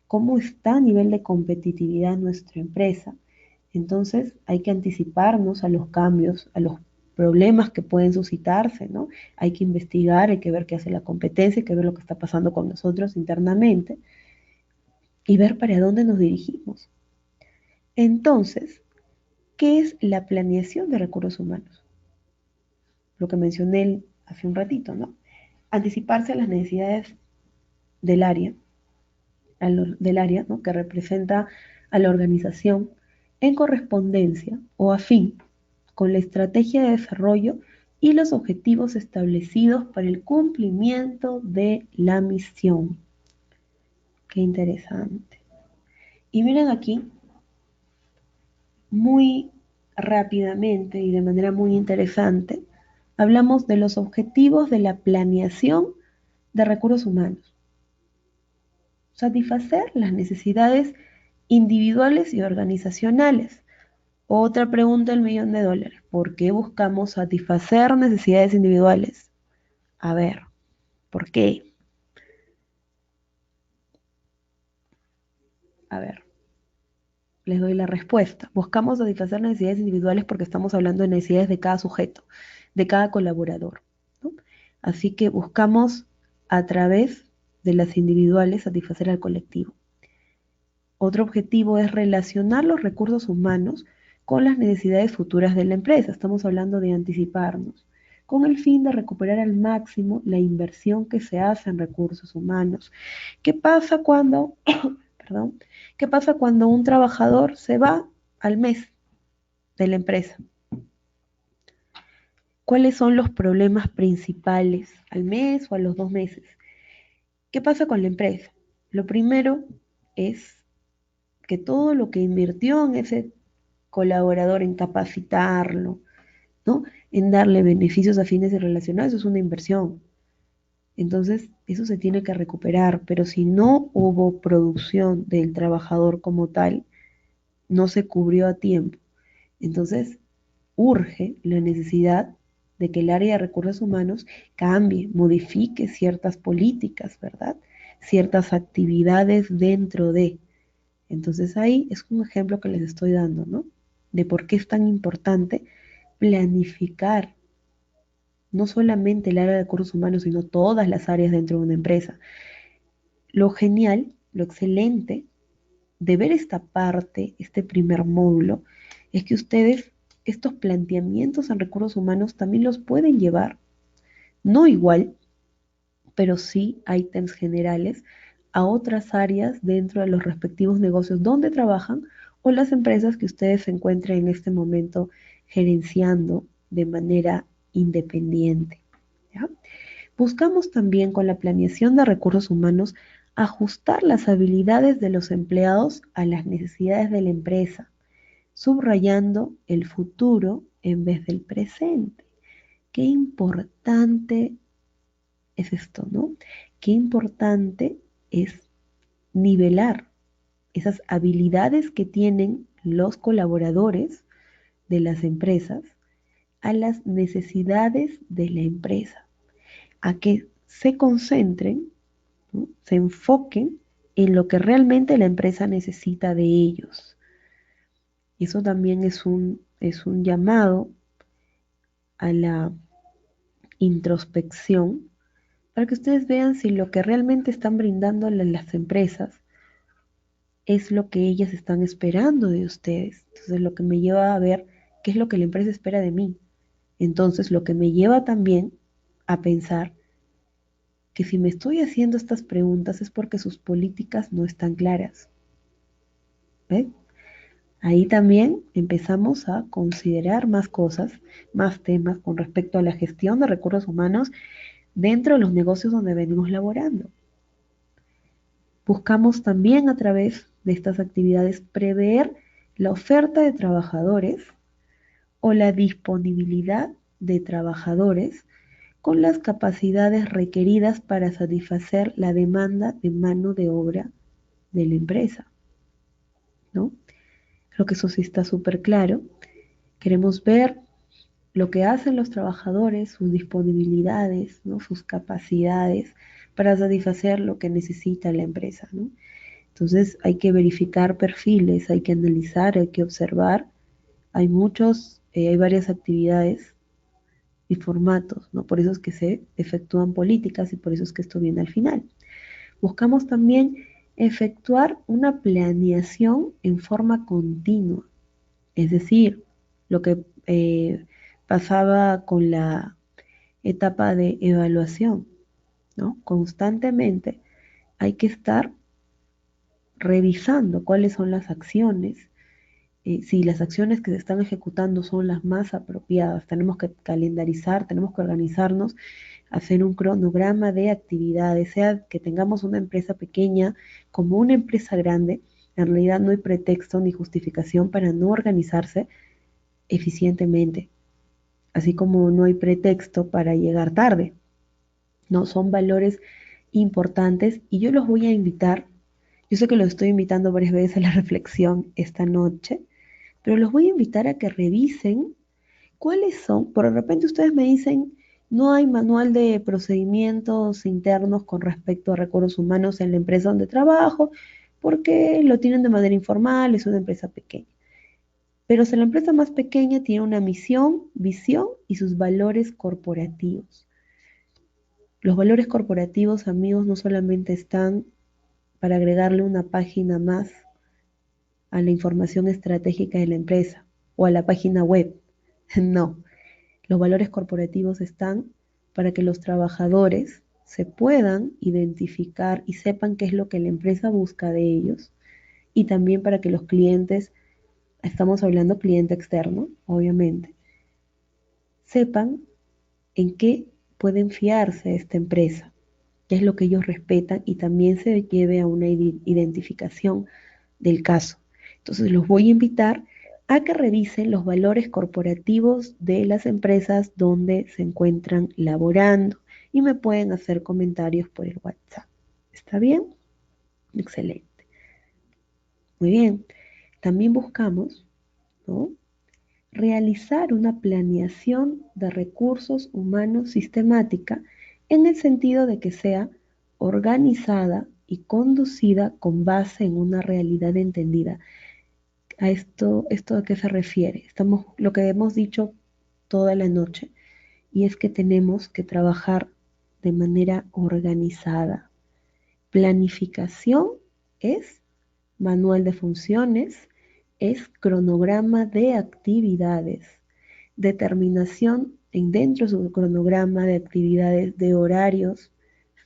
Speaker 1: Cómo está a nivel de competitividad nuestra empresa. Entonces hay que anticiparnos a los cambios, a los problemas que pueden suscitarse, ¿no? Hay que investigar, hay que ver qué hace la competencia, hay que ver lo que está pasando con nosotros internamente y ver para dónde nos dirigimos. Entonces, ¿qué es la planeación de recursos humanos? Lo que mencioné hace un ratito, ¿no? Anticiparse a las necesidades del área, ¿no? Que representa a la organización en correspondencia o afín con la estrategia de desarrollo y los objetivos establecidos para el cumplimiento de la misión. Qué interesante. Y miren aquí, muy rápidamente y de manera muy interesante, hablamos de los objetivos de la planeación de recursos humanos. Satisfacer las necesidades individuales y organizacionales. Otra pregunta del millón de dólares. ¿Por qué buscamos satisfacer necesidades individuales? A ver, ¿por qué? A ver, les doy la respuesta. Buscamos satisfacer necesidades individuales porque estamos hablando de necesidades de cada sujeto, de cada colaborador, ¿no? Así que buscamos a través de las individuales satisfacer al colectivo. Otro objetivo es relacionar los recursos humanos con las necesidades futuras de la empresa. Estamos hablando de anticiparnos, con el fin de recuperar al máximo la inversión que se hace en recursos humanos. ¿Qué pasa cuando, perdón, qué pasa cuando un trabajador se va al mes de la empresa? ¿Cuáles son los problemas principales al mes o a los 2 meses? ¿Qué pasa con la empresa? Lo primero es que todo lo que invirtió en ese colaborador, en capacitarlo, ¿no? En darle beneficios afines y relacionados, eso es una inversión. Entonces, eso se tiene que recuperar, pero si no hubo producción del trabajador como tal, no se cubrió a tiempo. Entonces, urge la necesidad de que el área de recursos humanos cambie, modifique ciertas políticas, ¿verdad? Ciertas actividades dentro de. Entonces ahí es un ejemplo que les estoy dando, ¿no? De por qué es tan importante planificar no solamente el área de recursos humanos, sino todas las áreas dentro de una empresa. Lo genial, lo excelente de ver esta parte, este primer módulo, es que ustedes estos planteamientos en recursos humanos también los pueden llevar no igual, pero sí ítems generales a otras áreas dentro de los respectivos negocios donde trabajan o las empresas que ustedes se encuentren en este momento gerenciando de manera independiente. ¿Ya? Buscamos también con la planeación de recursos humanos ajustar las habilidades de los empleados a las necesidades de la empresa, subrayando el futuro en vez del presente. Qué importante es esto, ¿no? Qué importante es nivelar esas habilidades que tienen los colaboradores de las empresas a las necesidades de la empresa, a que se concentren, ¿no? Se enfoquen en lo que realmente la empresa necesita de ellos. Eso también es un llamado a la introspección para que ustedes vean si lo que realmente están brindando las empresas es lo que ellas están esperando de ustedes. Entonces, lo que me lleva a ver qué es lo que la empresa espera de mí. Entonces, lo que me lleva también a pensar que si me estoy haciendo estas preguntas es porque sus políticas no están claras. ¿Ve? Ahí también empezamos a considerar más cosas, más temas con respecto a la gestión de recursos humanos dentro de los negocios donde venimos laborando. Buscamos también a través de estas actividades prever la oferta de trabajadores o la disponibilidad de trabajadores con las capacidades requeridas para satisfacer la demanda de mano de obra de la empresa, ¿no? Creo que eso sí está súper claro. Queremos ver lo que hacen los trabajadores, sus disponibilidades, ¿no? Sus capacidades para satisfacer lo que necesita la empresa, ¿no? Entonces hay que verificar perfiles, hay que analizar, hay que observar. Hay varias actividades y formatos, ¿no? Por eso es que se efectúan políticas y por eso es que esto viene al final. Buscamos también efectuar una planeación en forma continua, es decir, lo que pasaba con la etapa de evaluación, ¿no? Constantemente hay que estar revisando cuáles son las acciones, si las acciones que se están ejecutando son las más apropiadas. Tenemos que calendarizar, tenemos que organizarnos, hacer un cronograma de actividades, sea que tengamos una empresa pequeña como una empresa grande, en realidad no hay pretexto ni justificación para no organizarse eficientemente, así como no hay pretexto para llegar tarde. No, son valores importantes y yo los voy a invitar. Yo sé que los estoy invitando varias veces a la reflexión esta noche, pero los voy a invitar a que revisen cuáles son. Por de repente ustedes me dicen, no hay manual de procedimientos internos con respecto a recursos humanos en la empresa donde trabajo, porque lo tienen de manera informal, es una empresa pequeña. Pero si la empresa más pequeña tiene una misión, visión y sus valores corporativos. Los valores corporativos, amigos, no solamente están para agregarle una página más a la información estratégica de la empresa o a la página web. No, los valores corporativos están para que los trabajadores se puedan identificar y sepan qué es lo que la empresa busca de ellos y también para que los clientes, estamos hablando cliente externo, obviamente, sepan en qué pueden fiarse de esta empresa, qué es lo que ellos respetan y también se lleve a una identificación del caso. Entonces los voy a invitar a que revisen los valores corporativos de las empresas donde se encuentran laborando y me pueden hacer comentarios por el WhatsApp. ¿Está bien? Excelente. Muy bien. También buscamos, ¿no?, realizar una planeación de recursos humanos sistemática en el sentido de que sea organizada y conducida con base en una realidad entendida. ¿Esto a qué se refiere? Estamos, lo que hemos dicho toda la noche, y es que tenemos que trabajar de manera organizada. Planificación es manual de funciones, es cronograma de actividades. Determinación dentro de su cronograma de actividades, de horarios,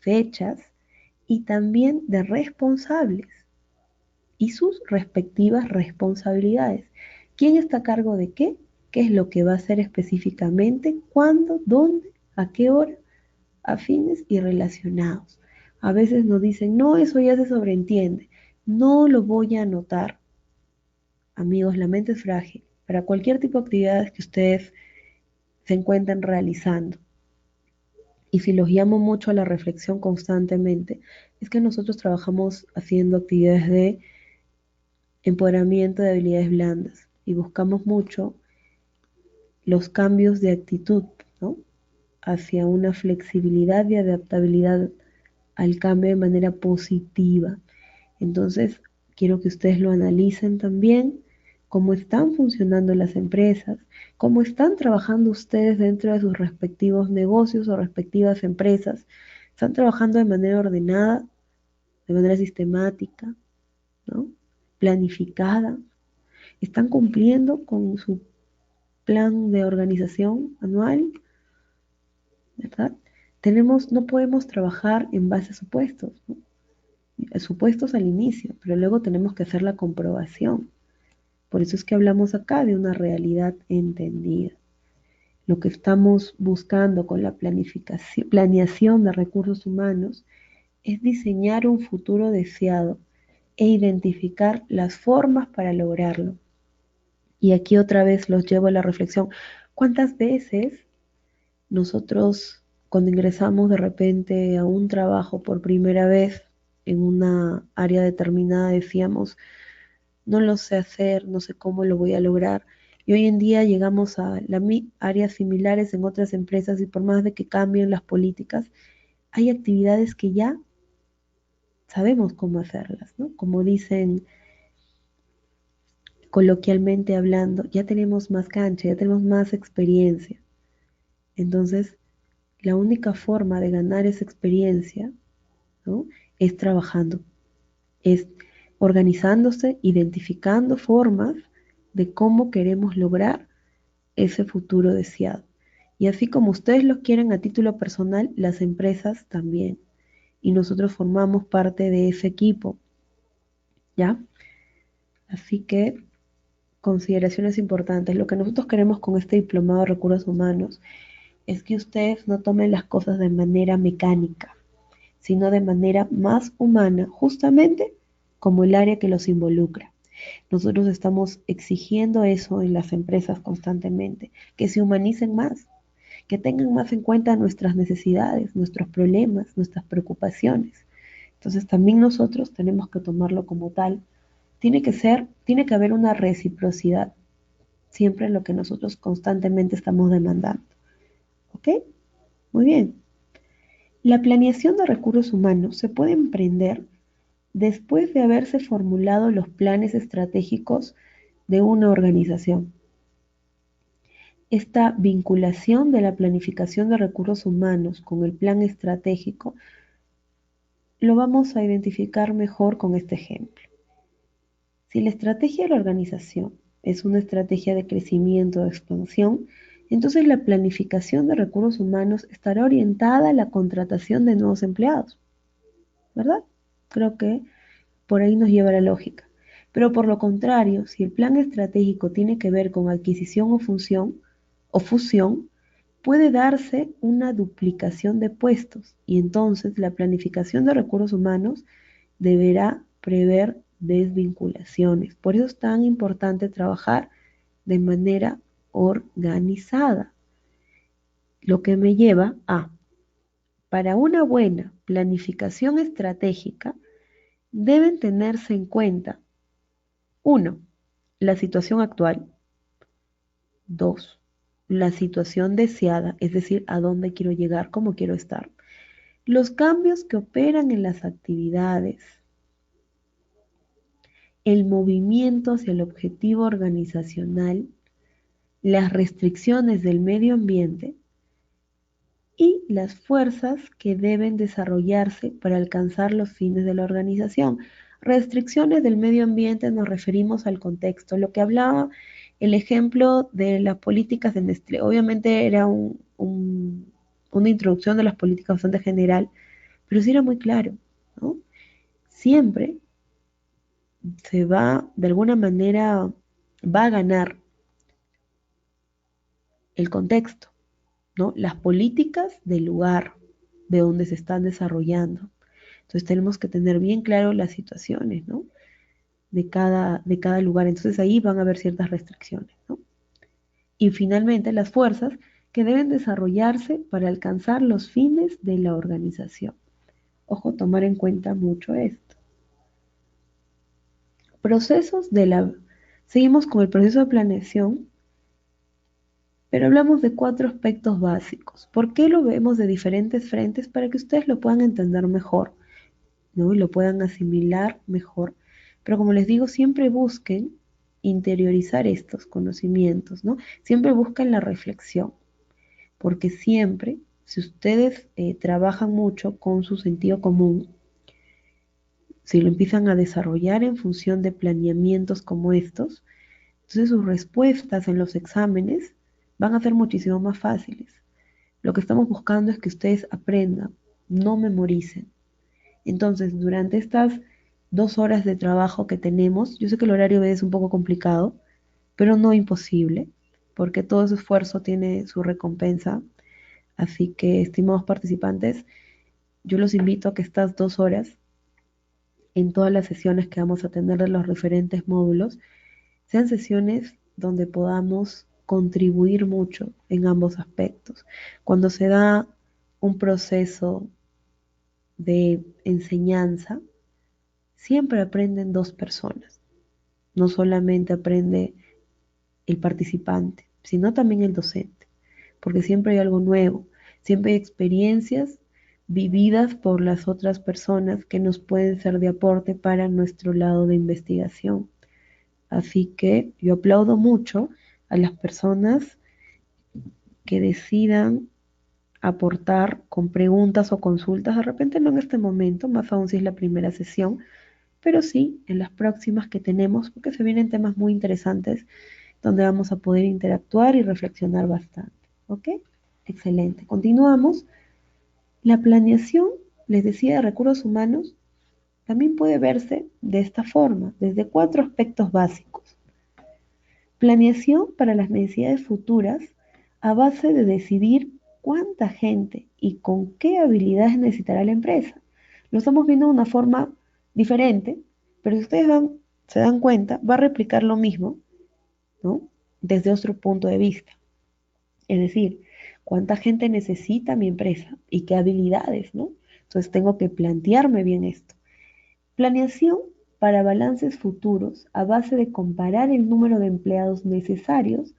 Speaker 1: fechas y también de responsables y sus respectivas responsabilidades. ¿Quién está a cargo de qué? ¿Qué es lo que va a hacer específicamente? ¿Cuándo? ¿Dónde? ¿A qué hora? Afines y relacionados. A veces nos dicen, no, eso ya se sobreentiende. No lo voy a anotar. Amigos, la mente es frágil. Para cualquier tipo de actividades que ustedes se encuentren realizando. Y si los llamo mucho a la reflexión constantemente, es que nosotros trabajamos haciendo actividades de empoderamiento de habilidades blandas y buscamos mucho los cambios de actitud, ¿no? Hacia una flexibilidad y adaptabilidad al cambio de manera positiva. Entonces, quiero que ustedes lo analicen también, cómo están funcionando las empresas, cómo están trabajando ustedes dentro de sus respectivos negocios o respectivas empresas. Están trabajando de manera ordenada, de manera sistemática, ¿no? Planificada. Están cumpliendo con su plan de organización anual, ¿verdad? No podemos trabajar en base a supuestos, ¿no? Supuestos al inicio, pero luego tenemos que hacer la comprobación. Por eso es que hablamos acá de una realidad entendida. Lo que estamos buscando con la planeación de recursos humanos es diseñar un futuro deseado e identificar las formas para lograrlo. Y aquí otra vez los llevo a la reflexión. ¿Cuántas veces nosotros cuando ingresamos de repente a un trabajo por primera vez en una área determinada decíamos, no lo sé hacer, no sé cómo lo voy a lograr? Y hoy en día llegamos a áreas similares en otras empresas y por más de que cambien las políticas, hay actividades que ya sabemos cómo hacerlas, ¿no? Como dicen coloquialmente hablando, ya tenemos más cancha, ya tenemos más experiencia. Entonces, la única forma de ganar esa experiencia, ¿no? Es trabajando, es organizándose, identificando formas de cómo queremos lograr ese futuro deseado. Y así como ustedes lo quieren a título personal, las empresas también. Y nosotros formamos parte de ese equipo, ¿ya? Así que consideraciones importantes. Lo que nosotros queremos con este diplomado de recursos humanos es que ustedes no tomen las cosas de manera mecánica, sino de manera más humana, justamente como el área que los involucra. Nosotros estamos exigiendo eso en las empresas constantemente, que se humanicen más, que tengan más en cuenta nuestras necesidades, nuestros problemas, nuestras preocupaciones. Entonces también nosotros tenemos que tomarlo como tal. Tiene que haber una reciprocidad, siempre en lo que nosotros constantemente estamos demandando. ¿Ok? Muy bien. La planeación de recursos humanos se puede emprender después de haberse formulado los planes estratégicos de una organización. Esta vinculación de la planificación de recursos humanos con el plan estratégico lo vamos a identificar mejor con este ejemplo. Si la estrategia de la organización es una estrategia de crecimiento o expansión, entonces la planificación de recursos humanos estará orientada a la contratación de nuevos empleados, ¿verdad? Creo que por ahí nos lleva la lógica. Pero por lo contrario, si el plan estratégico tiene que ver con adquisición o fusión, puede darse una duplicación de puestos y entonces la planificación de recursos humanos deberá prever desvinculaciones. Por eso es tan importante trabajar de manera organizada. Lo que me lleva a, para una buena planificación estratégica, deben tenerse en cuenta: uno, la situación actual. Dos, la situación deseada, es decir, a dónde quiero llegar, cómo quiero estar. Los cambios que operan en las actividades, el movimiento hacia el objetivo organizacional, las restricciones del medio ambiente y las fuerzas que deben desarrollarse para alcanzar los fines de la organización. Restricciones del medio ambiente nos referimos al contexto, lo que hablaba el ejemplo de las políticas de Nestlé. Obviamente era una introducción de las políticas bastante general, pero sí era muy claro, ¿no? Siempre se va, de alguna manera, va a ganar el contexto, ¿no? Las políticas del lugar de donde se están desarrollando. Entonces tenemos que tener bien claro las situaciones, ¿no? De cada lugar. Entonces ahí van a haber ciertas restricciones, ¿no? Y finalmente las fuerzas que deben desarrollarse para alcanzar los fines de la organización. Ojo, tomar en cuenta mucho esto. Procesos de la... Seguimos con el proceso de planeación, pero hablamos de 4 aspectos básicos. ¿Por qué lo vemos de diferentes frentes? Para que ustedes lo puedan entender mejor, ¿no? Y lo puedan asimilar mejor. Pero como les digo, siempre busquen interiorizar estos conocimientos, ¿no? Siempre busquen la reflexión, porque siempre, si ustedes trabajan mucho con su sentido común, si lo empiezan a desarrollar en función de planeamientos como estos, entonces sus respuestas en los exámenes van a ser muchísimo más fáciles. Lo que estamos buscando es que ustedes aprendan, no memoricen. Entonces, durante estas 2 horas de trabajo que tenemos, yo sé que el horario es un poco complicado, pero no imposible, porque todo ese esfuerzo tiene su recompensa. Así que, estimados participantes, yo los invito a que estas 2 horas, en todas las sesiones que vamos a tener de los diferentes módulos, sean sesiones donde podamos contribuir mucho en ambos aspectos. Cuando se da un proceso de enseñanza, siempre aprenden 2 personas. No solamente aprende el participante, sino también el docente, porque siempre hay algo nuevo, siempre hay experiencias vividas por las otras personas que nos pueden ser de aporte para nuestro lado de investigación. Así que yo aplaudo mucho a las personas que decidan aportar con preguntas o consultas, de repente no en este momento, más aún si es la primera sesión, pero sí en las próximas que tenemos, porque se vienen temas muy interesantes donde vamos a poder interactuar y reflexionar bastante. ¿Ok? Excelente. Continuamos. La planeación, les decía, de recursos humanos, también puede verse de esta forma, desde 4 aspectos básicos. Planeación para las necesidades futuras a base de decidir cuánta gente y con qué habilidades necesitará la empresa. Lo estamos viendo de una forma diferente, pero si ustedes se dan cuenta, va a replicar lo mismo, ¿no? Desde otro punto de vista. Es decir, cuánta gente necesita mi empresa y qué habilidades, ¿no? Entonces tengo que plantearme bien esto. Planeación para balances futuros a base de comparar el número de empleados necesarios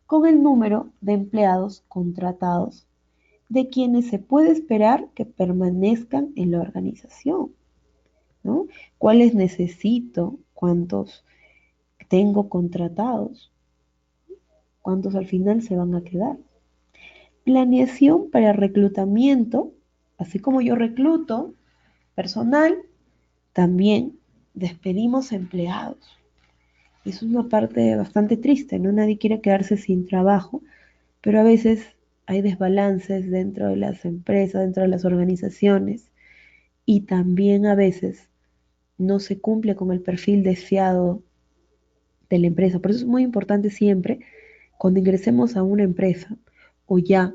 Speaker 1: con el número de empleados contratados, de quienes se puede esperar que permanezcan en la organización, ¿no? ¿Cuáles necesito? ¿Cuántos tengo contratados? ¿Cuántos al final se van a quedar? Planeación para reclutamiento, así como yo recluto personal, también despedimos empleados. Eso es una parte bastante triste, ¿no? Nadie quiere quedarse sin trabajo, pero a veces hay desbalances dentro de las empresas, dentro de las organizaciones, y también a veces no se cumple con el perfil deseado de la empresa. Por eso es muy importante siempre, cuando ingresemos a una empresa o ya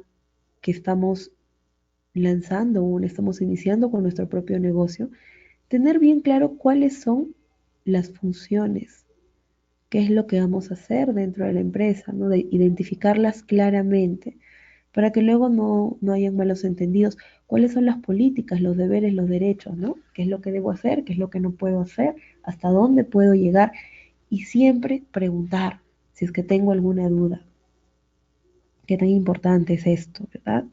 Speaker 1: que estamos lanzando o estamos iniciando con nuestro propio negocio, tener bien claro cuáles son las funciones, qué es lo que vamos a hacer dentro de la empresa, ¿no? De identificarlas claramente para que luego no hayan malos entendidos. ¿Cuáles son las políticas, los deberes, los derechos, ¿no? ¿Qué es lo que debo hacer? ¿Qué es lo que no puedo hacer? ¿Hasta dónde puedo llegar? Y siempre preguntar si es que tengo alguna duda. ¿Qué tan importante es esto, verdad?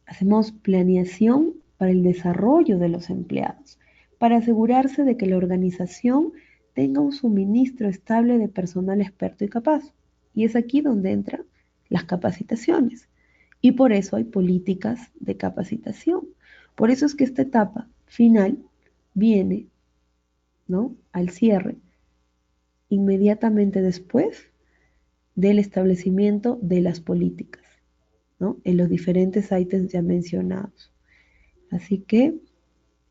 Speaker 1: Hacemos planeación para el desarrollo de los empleados, para asegurarse de que la organización tenga un suministro estable de personal experto y capaz. Y es aquí donde entran las capacitaciones. Y por eso hay políticas de capacitación. Por eso es que esta etapa final viene, ¿no? Al cierre, inmediatamente después del establecimiento de las políticas, ¿no? En los diferentes ítems ya mencionados. Así que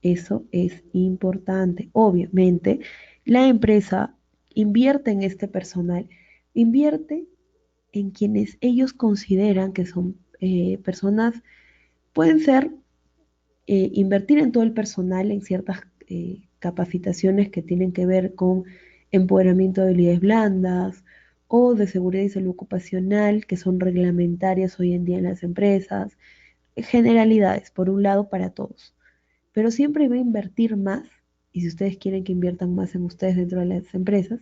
Speaker 1: eso es importante. Obviamente, la empresa invierte en este personal, invierte en quienes ellos consideran que son personas, pueden ser invertir en todo el personal en ciertas capacitaciones que tienen que ver con empoderamiento de habilidades blandas o de seguridad y salud ocupacional, que son reglamentarias hoy en día en las empresas. Generalidades, por un lado, para todos. Pero siempre va a invertir más, y si ustedes quieren que inviertan más en ustedes dentro de las empresas,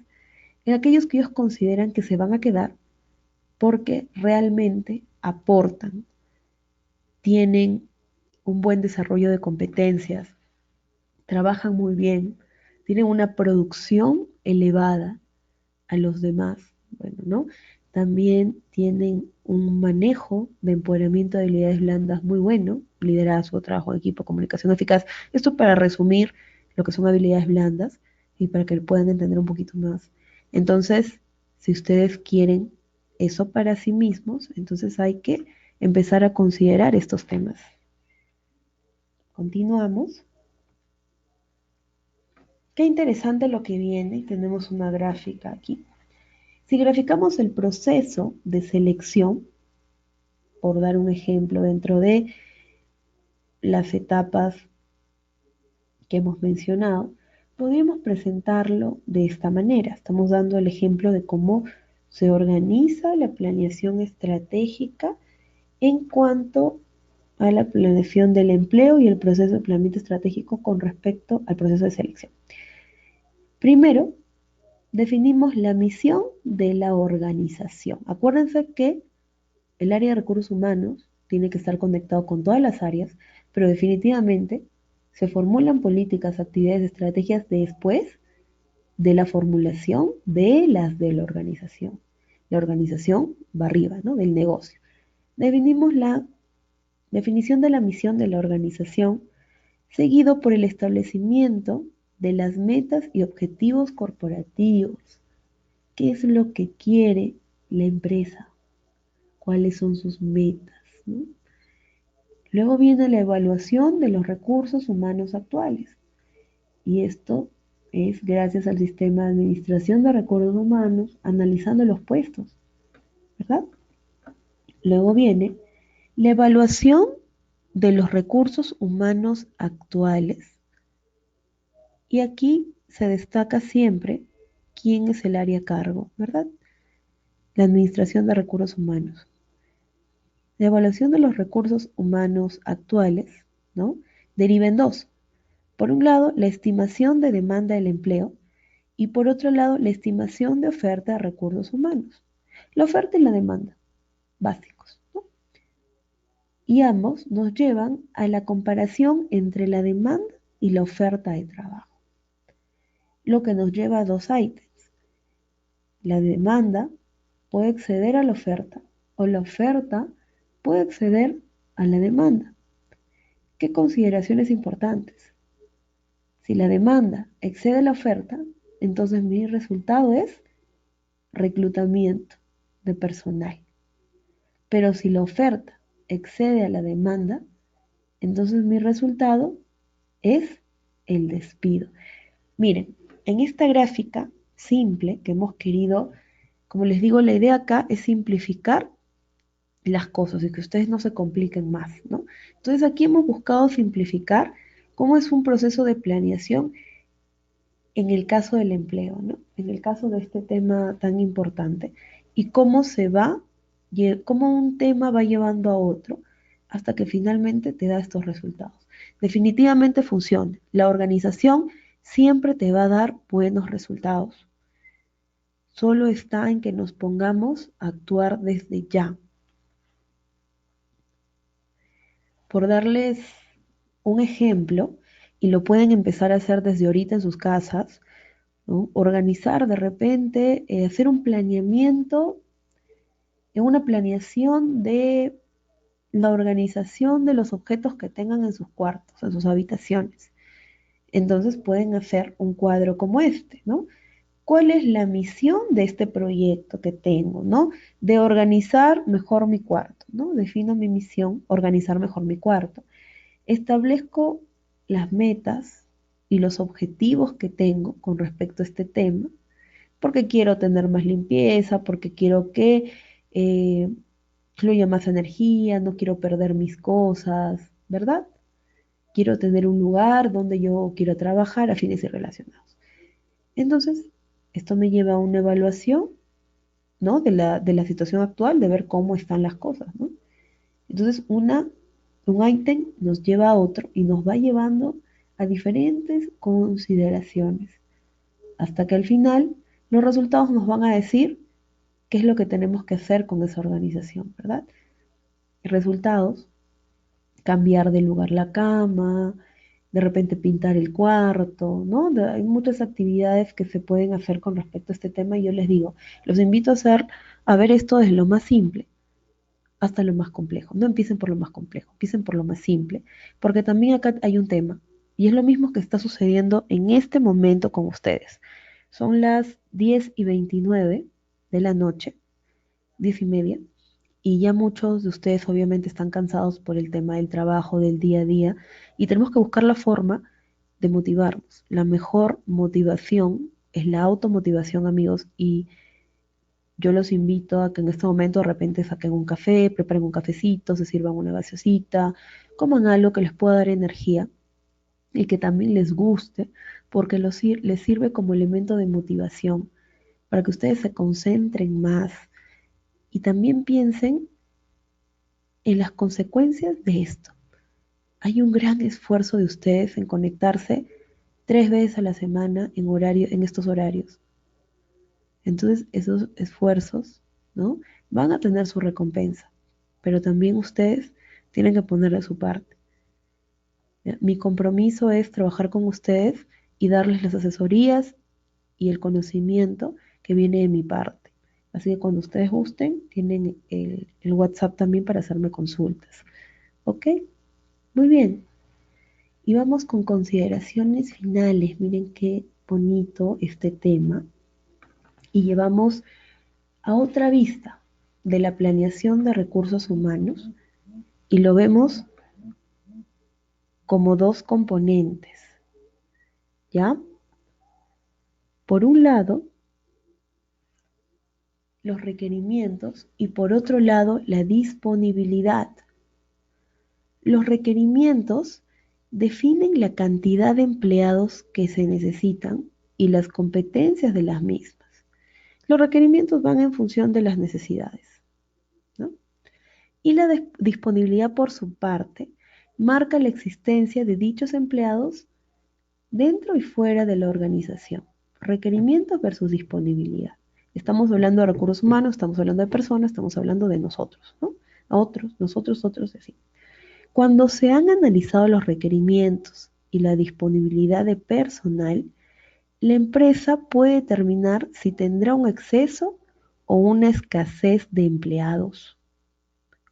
Speaker 1: en aquellos que ellos consideran que se van a quedar porque realmente aportan, tienen un buen desarrollo de competencias, trabajan muy bien, tienen una producción elevada a los demás, bueno, ¿no? También tienen un manejo de empoderamiento de habilidades blandas muy bueno, liderazgo, trabajo en equipo, comunicación eficaz. Esto para resumir lo que son habilidades blandas y para que puedan entender un poquito más. Entonces, si ustedes quieren eso para sí mismos, entonces hay que empezar a considerar estos temas. Continuamos. Qué interesante lo que viene. Tenemos una gráfica aquí. Si graficamos el proceso de selección, por dar un ejemplo, dentro de las etapas que hemos mencionado, podríamos presentarlo de esta manera. Estamos dando el ejemplo de cómo se organiza la planeación estratégica en cuanto a la planeación del empleo y el proceso de planeamiento estratégico con respecto al proceso de selección. Primero, definimos la misión de la organización. Acuérdense que el área de recursos humanos tiene que estar conectado con todas las áreas, pero definitivamente se formulan políticas, actividades, estrategias después de la formulación de las de la organización. La organización va arriba, ¿no? Del negocio. Definimos la definición de la misión de la organización, seguido por el establecimiento de las metas y objetivos corporativos. ¿Qué es lo que quiere la empresa? ¿Cuáles son sus metas? ¿No? Luego viene la evaluación de los recursos humanos actuales. Y esto es gracias al sistema de administración de recursos humanos, analizando los puestos, ¿verdad? Luego viene la evaluación de los recursos humanos actuales. Y aquí se destaca siempre quién es el área a cargo, ¿verdad? La administración de recursos humanos. La evaluación de los recursos humanos actuales, ¿no? Deriva en dos. Por un lado, la estimación de demanda del empleo y por otro lado, la estimación de oferta de recursos humanos. La oferta y la demanda, básicos, ¿no? Y ambos nos llevan a la comparación entre la demanda y la oferta de trabajo, lo que nos lleva a dos ítems. La demanda puede exceder a la oferta o la oferta puede exceder a la demanda. ¿Qué consideraciones importantes? Si la demanda excede la oferta, entonces mi resultado es reclutamiento de personal. Pero si la oferta excede a la demanda, entonces mi resultado es el despido. Miren, en esta gráfica simple que hemos querido, como les digo, la idea acá es simplificar las cosas y que ustedes no se compliquen más, ¿no? Entonces aquí hemos buscado simplificar cómo es un proceso de planeación en el caso del empleo, ¿no? En el caso de este tema tan importante y cómo cómo un tema va llevando a otro hasta que finalmente te da estos resultados. Definitivamente funciona. La organización siempre te va a dar buenos resultados. Solo está en que nos pongamos a actuar desde ya. Por darles un ejemplo, y lo pueden empezar a hacer desde ahorita en sus casas, ¿no? Organizar de repente, hacer un planeamiento, una planeación de la organización de los objetos que tengan en sus cuartos, en sus habitaciones. Entonces pueden hacer un cuadro como este, ¿no? ¿cuál es la misión de este proyecto que tengo, ¿no? De organizar mejor mi cuarto, ¿no? Defino mi misión, organizar mejor mi cuarto. Establezco las metas y los objetivos que tengo con respecto a este tema, porque quiero tener más limpieza, porque quiero que eh, fluya más energía, no quiero perder mis cosas, ¿verdad? Quiero tener un lugar donde yo quiero trabajar a fines y relacionados. Entonces, esto me lleva a una evaluación, ¿no? De la situación actual, de ver cómo están las cosas, ¿no? Entonces, un ítem nos lleva a otro y nos va llevando a diferentes consideraciones, hasta que al final los resultados nos van a decir qué es lo que tenemos que hacer con esa organización, ¿verdad? Resultados: cambiar de lugar la cama, de repente pintar el cuarto, ¿no? Hay muchas actividades que se pueden hacer con respecto a este tema y yo les digo, los invito a ver esto desde lo más simple hasta lo más complejo. No empiecen por lo más complejo, empiecen por lo más simple, porque también acá hay un tema y es lo mismo que está sucediendo en este momento con ustedes. Son las 10:29 de la noche, 10:30, y ya muchos de ustedes obviamente están cansados por el tema del trabajo, del día a día, y tenemos que buscar la forma de motivarnos. La mejor motivación es la automotivación, amigos, y yo los invito a que en este momento de repente saquen un café, preparen un cafecito, se sirvan una gaseosita, coman algo que les pueda dar energía y que también les guste, porque les sirve como elemento de motivación para que ustedes se concentren más y también piensen en las consecuencias de esto. Hay un gran esfuerzo de ustedes en conectarse 3 veces a la semana en estos horarios. Entonces, esos esfuerzos, ¿no? Van a tener su recompensa, pero también ustedes tienen que poner de su parte. ¿Ya? Mi compromiso es trabajar con ustedes y darles las asesorías y el conocimiento que viene de mi parte. Así que cuando ustedes gusten, tienen el WhatsApp también para hacerme consultas. ¿Ok? Muy bien. Y vamos con consideraciones finales. Miren qué bonito este tema. Y llevamos a otra vista de la planeación de recursos humanos y lo vemos como dos componentes, ¿ya? Por un lado, los requerimientos y por otro lado, la disponibilidad. Los requerimientos definen la cantidad de empleados que se necesitan y las competencias de las mismas. Los requerimientos van en función de las necesidades, ¿no? Y la disponibilidad, por su parte, marca la existencia de dichos empleados dentro y fuera de la organización. Requerimientos versus disponibilidad. Estamos hablando de recursos humanos, estamos hablando de personas, estamos hablando de nosotros, ¿no? A otros, nosotros, otros, así. Cuando se han analizado los requerimientos y la disponibilidad de personal, la empresa puede determinar si tendrá un exceso o una escasez de empleados.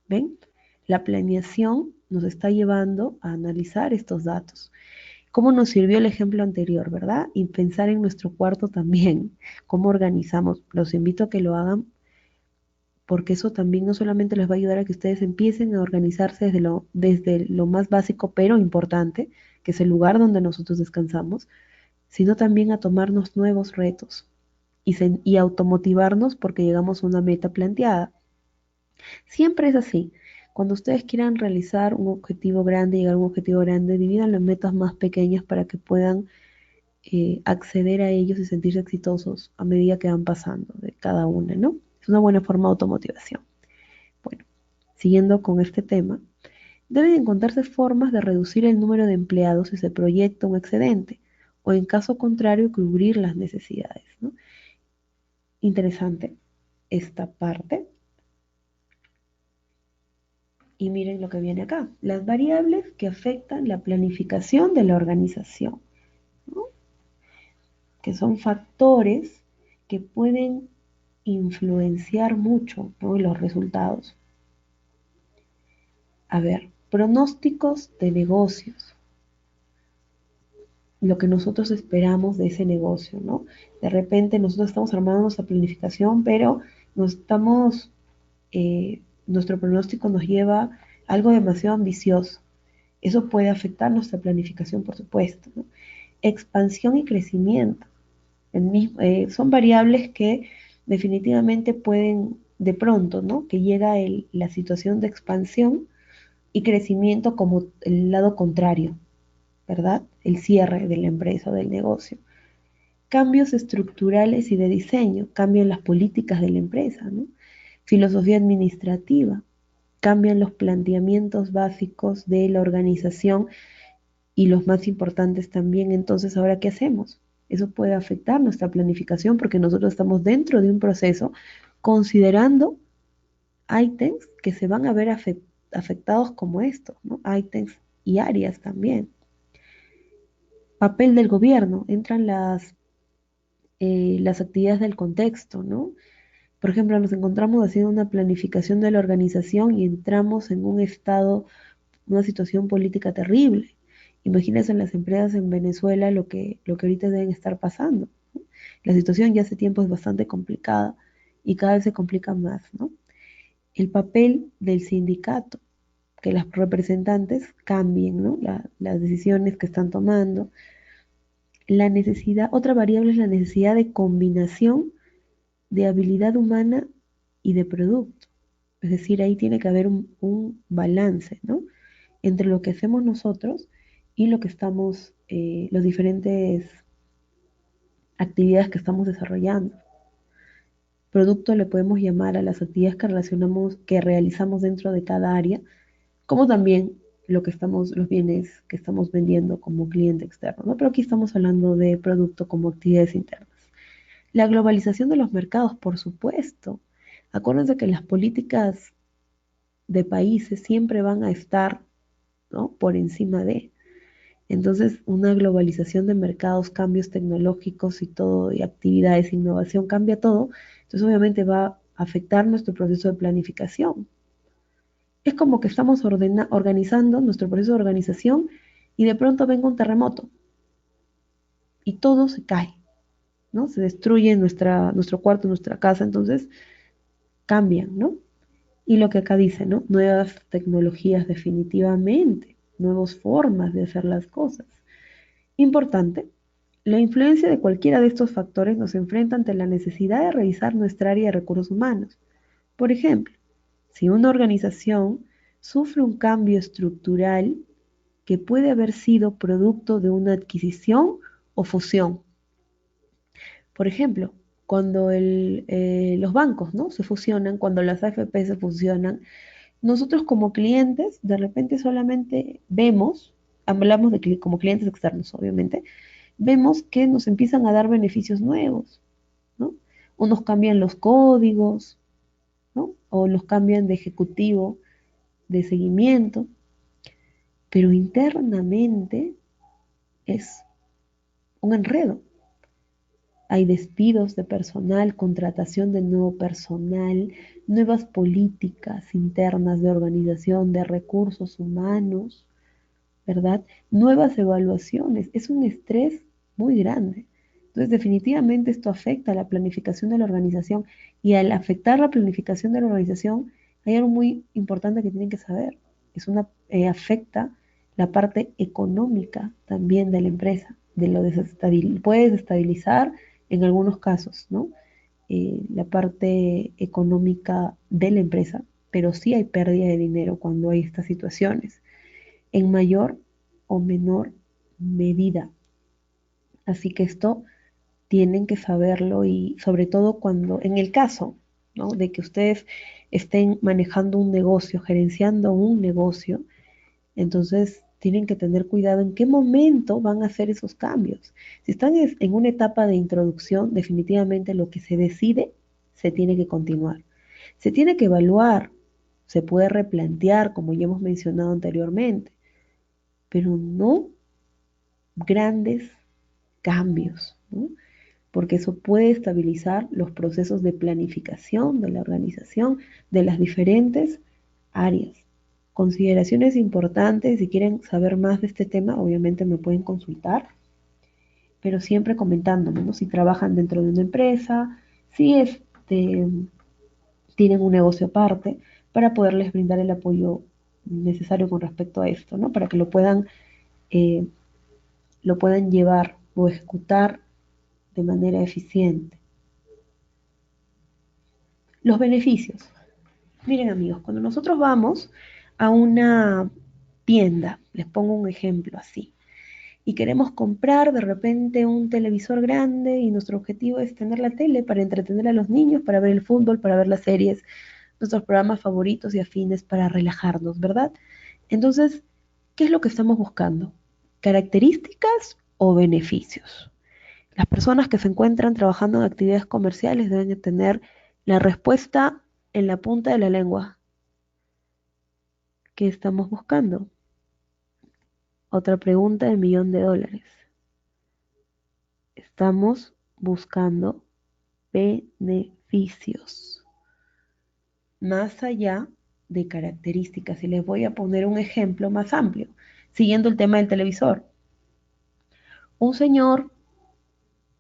Speaker 1: ¿Ven? La planeación nos está llevando a analizar estos datos. ¿Cómo nos sirvió el ejemplo anterior, verdad? Y pensar en nuestro cuarto también, cómo organizamos. Los invito a que lo hagan porque eso también no solamente les va a ayudar a que ustedes empiecen a organizarse desde lo más básico pero importante, que es el lugar donde nosotros descansamos, sino también a tomarnos nuevos retos y automotivarnos porque llegamos a una meta planteada. Siempre es así. Cuando ustedes quieran realizar un objetivo grande, llegar a un objetivo grande, divídanlo en metas más pequeñas para que puedan acceder a ellos y sentirse exitosos a medida que van pasando de cada una, ¿no? Es una buena forma de automotivación. Bueno, siguiendo con este tema, deben encontrarse formas de reducir el número de empleados si se proyecta un excedente o en caso contrario cubrir las necesidades, ¿no? Interesante esta parte. Y miren lo que viene acá, las variables que afectan la planificación de la organización, ¿no? Que son factores que pueden influenciar mucho, ¿no?, en los resultados. A ver, pronósticos de negocios. lo que nosotros esperamos de ese negocio, ¿no? De repente nosotros estamos armando nuestra planificación, pero nos estamos, nuestro pronóstico nos lleva a algo demasiado ambicioso. Eso puede afectar nuestra planificación, por supuesto, ¿no? Expansión y crecimiento. Son variables que definitivamente pueden, de pronto, ¿no? Que llega la situación de expansión y crecimiento como el lado contrario, ¿verdad? El cierre de la empresa o del negocio. Cambios estructurales y de diseño, cambian las políticas de la empresa, ¿no? Filosofía administrativa, cambian los planteamientos básicos de la organización y los más importantes también. Entonces, ¿ahora qué hacemos? Eso puede afectar nuestra planificación porque nosotros estamos dentro de un proceso considerando ítems que se van a ver afectados como estos, ¿no? Ítems y áreas también. Papel del gobierno, entran las actividades del contexto, ¿no? Por ejemplo, nos encontramos haciendo una planificación de la organización y entramos en un estado, una situación política terrible. Imagínense en las empresas en Venezuela lo que ahorita deben estar pasando, ¿no? La situación ya hace tiempo es bastante complicada y cada vez se complica más, ¿no? El papel del sindicato, que los representantes cambien, ¿no? Las decisiones que están tomando. La necesidad, otra variable es la necesidad de combinación de habilidad humana y de producto. Es decir, ahí tiene que haber un balance, ¿no? Entre lo que hacemos nosotros y lo que estamos, las diferentes actividades que estamos desarrollando. Producto le podemos llamar a las actividades que relacionamos, que realizamos dentro de cada área, como también los bienes que estamos vendiendo como cliente externo, ¿no? Pero aquí estamos hablando de producto como actividades internas. La globalización de los mercados, por supuesto. Acuérdense que las políticas de países siempre van a estar, ¿no? Por encima de. Entonces, una globalización de mercados, cambios tecnológicos y todo, y actividades, innovación, cambia todo. Entonces, obviamente va a afectar nuestro proceso de planificación. Es como que estamos organizando nuestro proceso de organización y de pronto venga un terremoto y todo se cae, ¿no? Se destruye nuestro cuarto, nuestra casa, entonces cambian, ¿no? Y lo que acá dice, ¿no? Nuevas tecnologías definitivamente, nuevas formas de hacer las cosas. Importante, la influencia de cualquiera de estos factores nos enfrenta ante la necesidad de revisar nuestra área de recursos humanos. Por ejemplo, si una organización sufre un cambio estructural que puede haber sido producto de una adquisición o fusión. Por ejemplo, cuando los bancos, ¿no? Se fusionan, cuando las AFP se fusionan, nosotros como clientes de repente solamente vemos, hablamos como clientes externos, obviamente, vemos que nos empiezan a dar beneficios nuevos, ¿no? O nos cambian los códigos, ¿no? O los cambian de ejecutivo, de seguimiento, pero internamente es un enredo. Hay despidos de personal, contratación de nuevo personal, nuevas políticas internas de organización de recursos humanos, ¿verdad? Nuevas evaluaciones. Es un estrés muy grande. Entonces, definitivamente esto afecta a la planificación de la organización y al afectar la planificación de la organización, hay algo muy importante que tienen que saber. Afecta la parte económica también de la empresa, puede desestabilizar en algunos casos, ¿no? La parte económica de la empresa, pero sí hay pérdida de dinero cuando hay estas situaciones, en mayor o menor medida. Así que esto tienen que saberlo y sobre todo cuando, en el caso, ¿no? De que ustedes estén manejando un negocio, gerenciando un negocio, entonces tienen que tener cuidado en qué momento van a hacer esos cambios. Si están en una etapa de introducción, definitivamente lo que se decide se tiene que continuar. Se tiene que evaluar, se puede replantear, como ya hemos mencionado anteriormente, pero no grandes cambios, ¿no? Porque eso puede estabilizar los procesos de planificación de la organización de las diferentes áreas. Consideraciones importantes, si quieren saber más de este tema, obviamente me pueden consultar. pero siempre comentándome, ¿no? Si trabajan dentro de una empresa, si tienen un negocio aparte, para poderles brindar el apoyo necesario con respecto a esto, ¿no? Para que eh, lo puedan llevar o ejecutar de manera eficiente. Los beneficios. Miren amigos, cuando nosotros vamos a una tienda, les pongo un ejemplo así, y queremos comprar de repente un televisor grande y nuestro objetivo es tener la tele para entretener a los niños, para ver el fútbol, para ver las series, nuestros programas favoritos y afines para relajarnos, ¿verdad? Entonces, ¿qué es lo que estamos buscando? ¿Características o beneficios? Las personas que se encuentran trabajando en actividades comerciales deben de tener la respuesta en la punta de la lengua. ¿Qué estamos buscando? Otra pregunta del millón de dólares. Estamos buscando beneficios, más allá de características. Y les voy a poner un ejemplo más amplio, siguiendo el tema del televisor. Un señor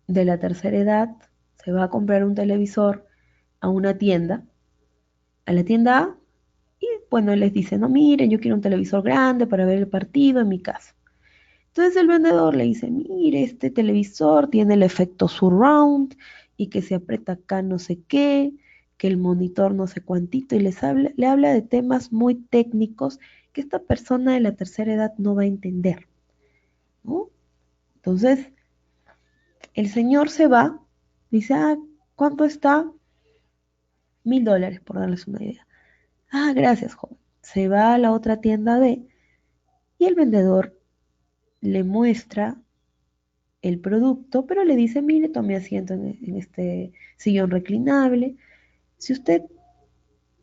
Speaker 1: de la tercera edad se va a comprar un televisor a una tienda, a la tienda A, y bueno, él les dice, no, miren, yo quiero un televisor grande para ver el partido en mi casa. Entonces el vendedor le dice, mire, este televisor tiene el efecto surround y que se aprieta acá no sé qué, que el monitor no sé cuántito, y le habla de temas muy técnicos que esta persona de la tercera edad no va a entender, ¿no? Entonces el señor se va, dice, ¿cuánto está? $1000, por darles una idea. Gracias, joven. Se va a la otra tienda B y el vendedor le muestra el producto, pero le dice, mire, tome asiento en este sillón reclinable. Si usted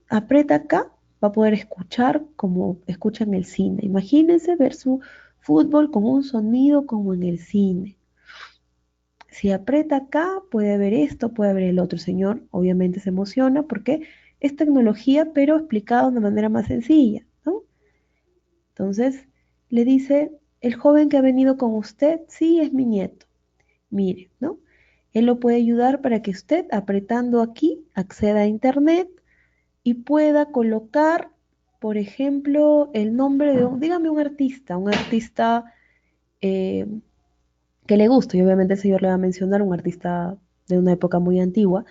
Speaker 1: aprieta acá, va a poder escuchar como escucha en el cine. Imagínense ver su fútbol con un sonido como en el cine. Si aprieta acá, puede ver esto, puede ver el otro. El señor obviamente se emociona porque es tecnología, pero explicado de una manera más sencilla, ¿no? Entonces le dice, el joven que ha venido con usted, sí, es mi nieto. Mire, ¿no? Él lo puede ayudar para que usted, apretando aquí, acceda a Internet y pueda colocar, por ejemplo, el nombre de dígame un artista eh, que le guste, y obviamente el señor le va a mencionar un artista de una época muy antigua,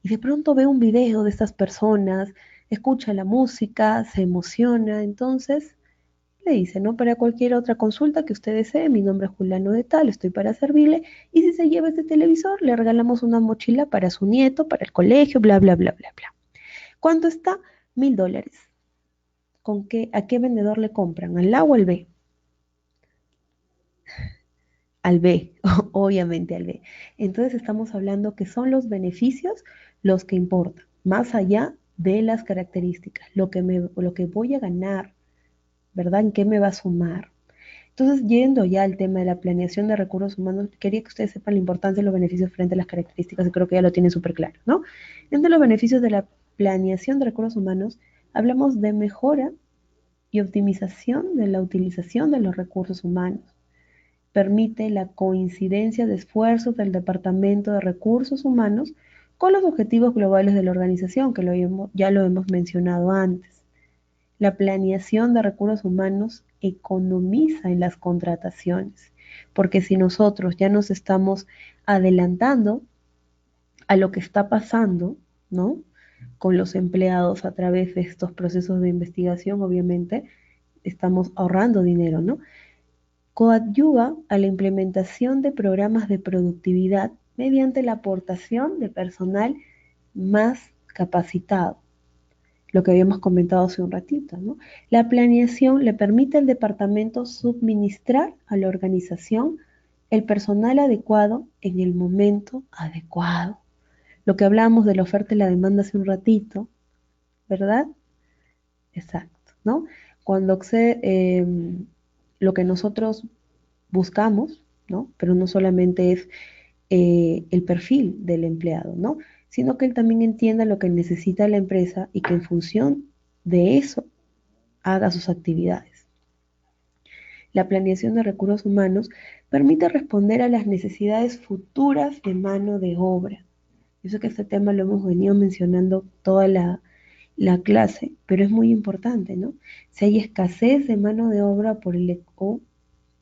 Speaker 1: y de pronto ve un video de estas personas, escucha la música, se emociona, entonces le dice, ¿no? Para cualquier otra consulta que usted desee, mi nombre es Juliano de Tal, estoy para servirle. Y si se lleva este televisor, le regalamos una mochila para su nieto, para el colegio, bla, bla, bla, bla, bla. ¿Cuánto está? $1000. ¿Con qué, a qué vendedor le compran? ¿Al A o al B? Al B, obviamente al B. Entonces estamos hablando que son los beneficios los que importan, más allá de las características, lo que voy a ganar, ¿verdad? ¿En qué me va a sumar? Entonces, yendo ya al tema de la planeación de recursos humanos, quería que ustedes sepan la importancia de los beneficios frente a las características, y creo que ya lo tienen súper claro, ¿no? Entre los beneficios de la planeación de recursos humanos, hablamos de mejora y optimización de la utilización de los recursos humanos. Permite la coincidencia de esfuerzos del Departamento de Recursos Humanos con los objetivos globales de la organización, que ya lo hemos mencionado antes. La planeación de recursos humanos economiza en las contrataciones, porque si nosotros ya nos estamos adelantando a lo que está pasando, ¿no? Con los empleados a través de estos procesos de investigación, obviamente estamos ahorrando dinero, ¿no? Coadyuva a la implementación de programas de productividad mediante la aportación de personal más capacitado, lo que habíamos comentado hace un ratito, ¿no? La planeación le permite al departamento suministrar a la organización el personal adecuado en el momento adecuado. Lo que hablamos de la oferta y la demanda hace un ratito, ¿verdad? Exacto, ¿no? Cuando lo que nosotros buscamos, ¿no? Pero no solamente es el perfil del empleado, ¿no? Sino que él también entienda lo que necesita la empresa y que en función de eso haga sus actividades. La planeación de recursos humanos permite responder a las necesidades futuras de mano de obra. Yo sé que este tema lo hemos venido mencionando toda la clase, pero es muy importante, ¿no? Si hay escasez de mano de obra o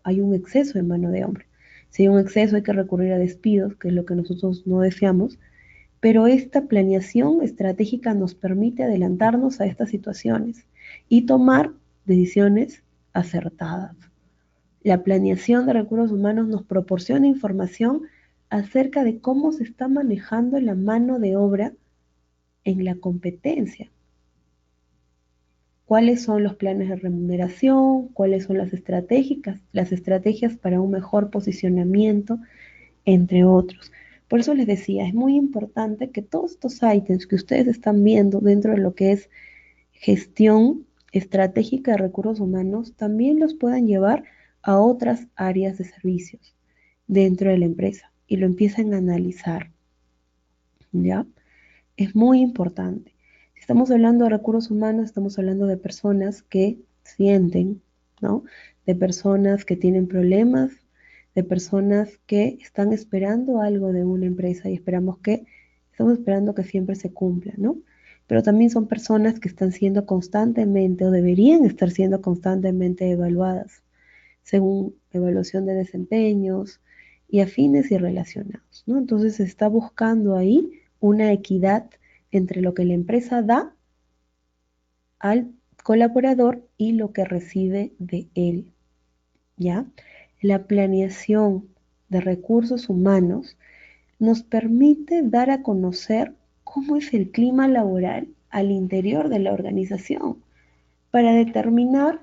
Speaker 1: hay un exceso de mano de obra. Si hay un exceso hay que recurrir a despidos, que es lo que nosotros no deseamos, pero esta planeación estratégica nos permite adelantarnos a estas situaciones y tomar decisiones acertadas. La planeación de recursos humanos nos proporciona información acerca de cómo se está manejando la mano de obra en la competencia. ¿Cuáles son los planes de remuneración? ¿Cuáles son las estrategias para un mejor posicionamiento, entre otros? Por eso les decía, es muy importante que todos estos ítems que ustedes están viendo dentro de lo que es gestión estratégica de recursos humanos también los puedan llevar a otras áreas de servicios dentro de la empresa y lo empiecen a analizar, ¿ya? Es muy importante. Si estamos hablando de recursos humanos, estamos hablando de personas que sienten, ¿no? De personas que tienen problemas, de personas que están esperando algo de una empresa y estamos esperando que siempre se cumpla, ¿no? Pero también son personas que están siendo constantemente o deberían estar siendo constantemente evaluadas según evaluación de desempeños y afines y relacionados, ¿no? Entonces se está buscando ahí una equidad entre lo que la empresa da al colaborador y lo que recibe de él, ¿ya? La planeación de recursos humanos nos permite dar a conocer cómo es el clima laboral al interior de la organización para determinar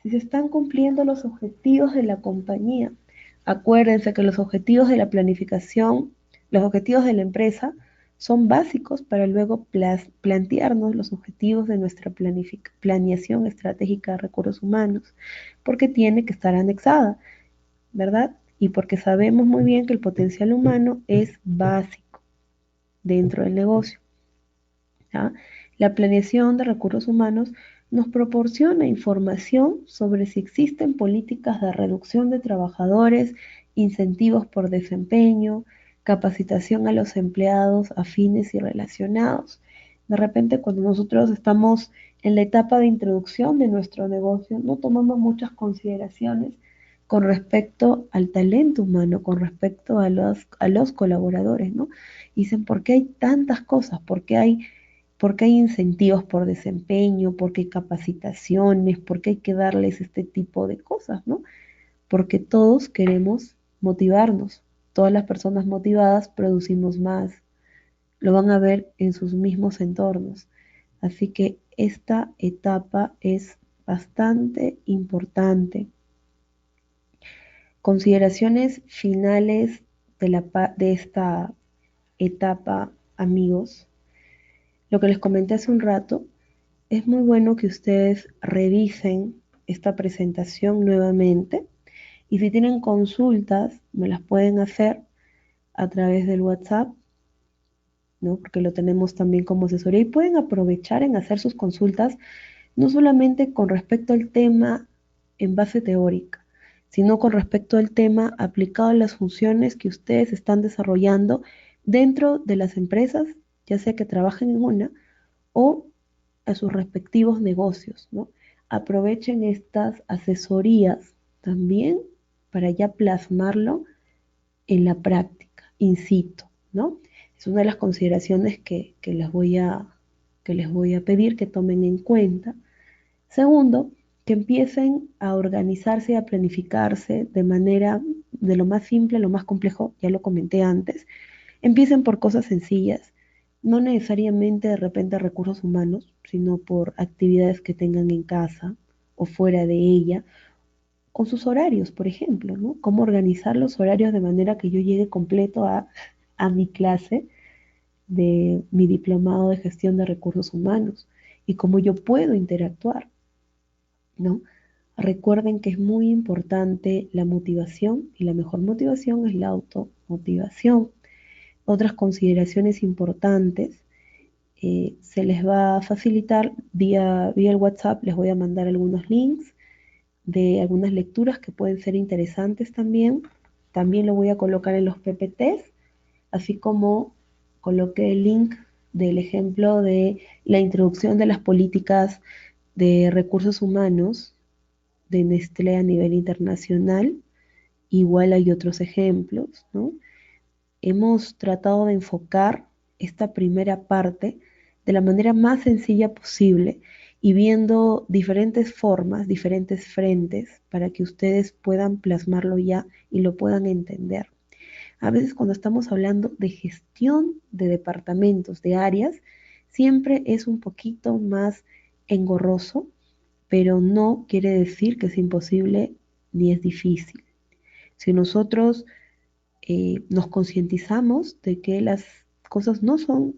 Speaker 1: si se están cumpliendo los objetivos de la compañía. Acuérdense que los objetivos de la planificación, los objetivos de la empresa, son básicos para luego plantearnos los objetivos de nuestra planeación estratégica de recursos humanos, porque tiene que estar anexada, ¿verdad? Y porque sabemos muy bien que el potencial humano es básico dentro del negocio. ¿Ya? La planeación de recursos humanos nos proporciona información sobre si existen políticas de reducción de trabajadores, incentivos por desempeño, capacitación a los empleados afines y relacionados. De repente, cuando nosotros estamos en la etapa de introducción de nuestro negocio, no tomamos muchas consideraciones con respecto al talento humano, con respecto a los colaboradores, ¿no? Dicen, ¿por qué hay tantas cosas? ¿Por qué hay incentivos por desempeño? ¿Por qué hay capacitaciones? ¿Por qué hay que darles este tipo de cosas, no? Porque todos queremos motivarnos. Todas las personas motivadas producimos más. Lo van a ver en sus mismos entornos. Así que esta etapa es bastante importante. Consideraciones finales de esta etapa, amigos. Lo que les comenté hace un rato, es muy bueno que ustedes revisen esta presentación nuevamente y si tienen consultas, me las pueden hacer a través del WhatsApp, ¿no? Porque lo tenemos también como asesoría y pueden aprovechar en hacer sus consultas no solamente con respecto al tema en base teórica, sino con respecto al tema aplicado a las funciones que ustedes están desarrollando dentro de las empresas, ya sea que trabajen en una o a sus respectivos negocios, ¿no? Aprovechen estas asesorías también para ya plasmarlo en la práctica, in situ, ¿no? Es una de las consideraciones que les voy a pedir que tomen en cuenta. Segundo, que empiecen a organizarse y a planificarse de manera de lo más simple a lo más complejo, ya lo comenté antes. Empiecen por cosas sencillas, no necesariamente de repente recursos humanos, sino por actividades que tengan en casa o fuera de ella, con sus horarios, por ejemplo, ¿no? Cómo organizar los horarios de manera que yo llegue completo a mi clase de mi diplomado de gestión de recursos humanos y cómo yo puedo interactuar, ¿no? Recuerden que es muy importante la motivación y la mejor motivación es la automotivación. Otras consideraciones importantes, se les va a facilitar vía el WhatsApp, les voy a mandar algunos links de algunas lecturas que pueden ser interesantes también. También lo voy a colocar en los PPTs, así como coloqué el link del ejemplo de la introducción de las políticas de recursos humanos de Nestlé a nivel internacional. Igual hay otros ejemplos, ¿no? Hemos tratado de enfocar esta primera parte de la manera más sencilla posible y viendo diferentes formas, diferentes frentes para que ustedes puedan plasmarlo ya y lo puedan entender. A veces cuando estamos hablando de gestión de departamentos, de áreas, siempre es un poquito más engorroso, pero no quiere decir que es imposible ni es difícil. Si nosotros nos concientizamos de que las cosas no son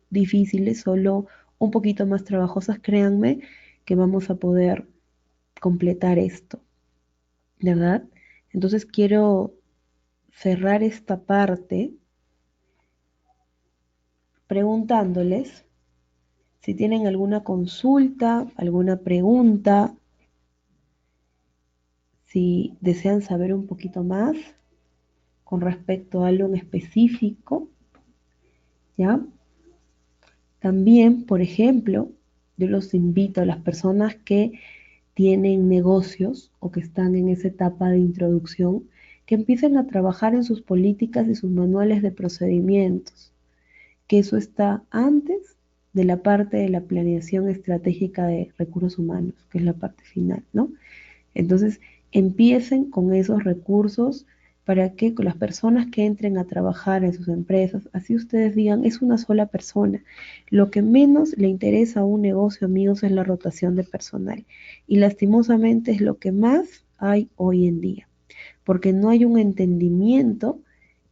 Speaker 1: difíciles, solo un poquito más trabajosas, créanme que vamos a poder completar esto, ¿verdad? Entonces quiero cerrar esta parte preguntándoles si tienen alguna consulta, alguna pregunta, si desean saber un poquito más con respecto a algo en específico, ¿ya? También, por ejemplo, yo los invito a las personas que tienen negocios o que están en esa etapa de introducción, que empiecen a trabajar en sus políticas y sus manuales de procedimientos, que eso está antes de la parte de la planeación estratégica de recursos humanos, que es la parte final, ¿no? Entonces, empiecen con esos recursos para que con las personas que entren a trabajar en sus empresas, así ustedes digan, es una sola persona. Lo que menos le interesa a un negocio, amigos, es la rotación de personal. Y lastimosamente es lo que más hay hoy en día, porque no hay un entendimiento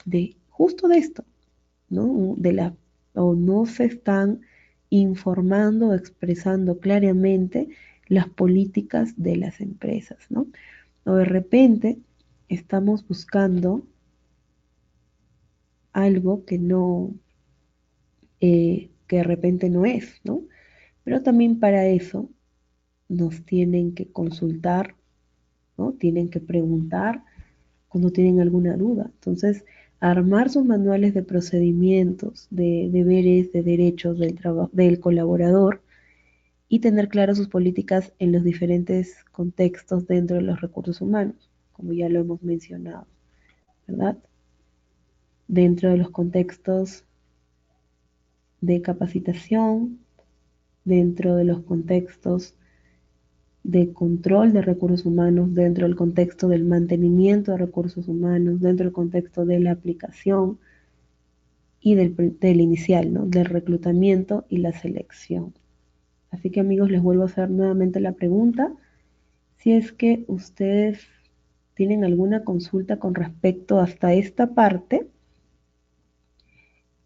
Speaker 1: de justo de esto, ¿no? O no se están informando o expresando claramente las políticas de las empresas, ¿no? O de repente estamos buscando algo que no, que de repente no es, ¿no? Pero también para eso nos tienen que consultar, ¿no? Tienen que preguntar cuando tienen alguna duda. Entonces, armar sus manuales de procedimientos, de deberes, de derechos del colaborador y tener claras sus políticas en los diferentes contextos dentro de los recursos humanos, como ya lo hemos mencionado, ¿verdad? Dentro de los contextos de capacitación, dentro de los contextos de control de recursos humanos, dentro del contexto del mantenimiento de recursos humanos, dentro del contexto de la aplicación y del inicial, ¿no? Del reclutamiento y la selección. Así que amigos, les vuelvo a hacer nuevamente la pregunta. Si es que ustedes tienen alguna consulta con respecto hasta esta parte,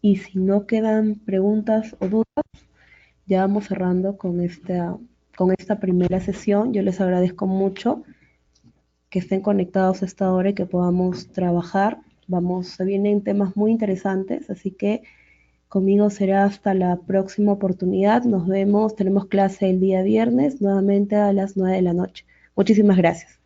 Speaker 1: y si no quedan preguntas o dudas, ya vamos cerrando con esta primera sesión. Yo les agradezco mucho que estén conectados a esta hora y que podamos trabajar. Se vienen temas muy interesantes, así que conmigo será hasta la próxima oportunidad. Nos vemos, tenemos clase el día viernes, nuevamente a las 9 de la noche. Muchísimas gracias.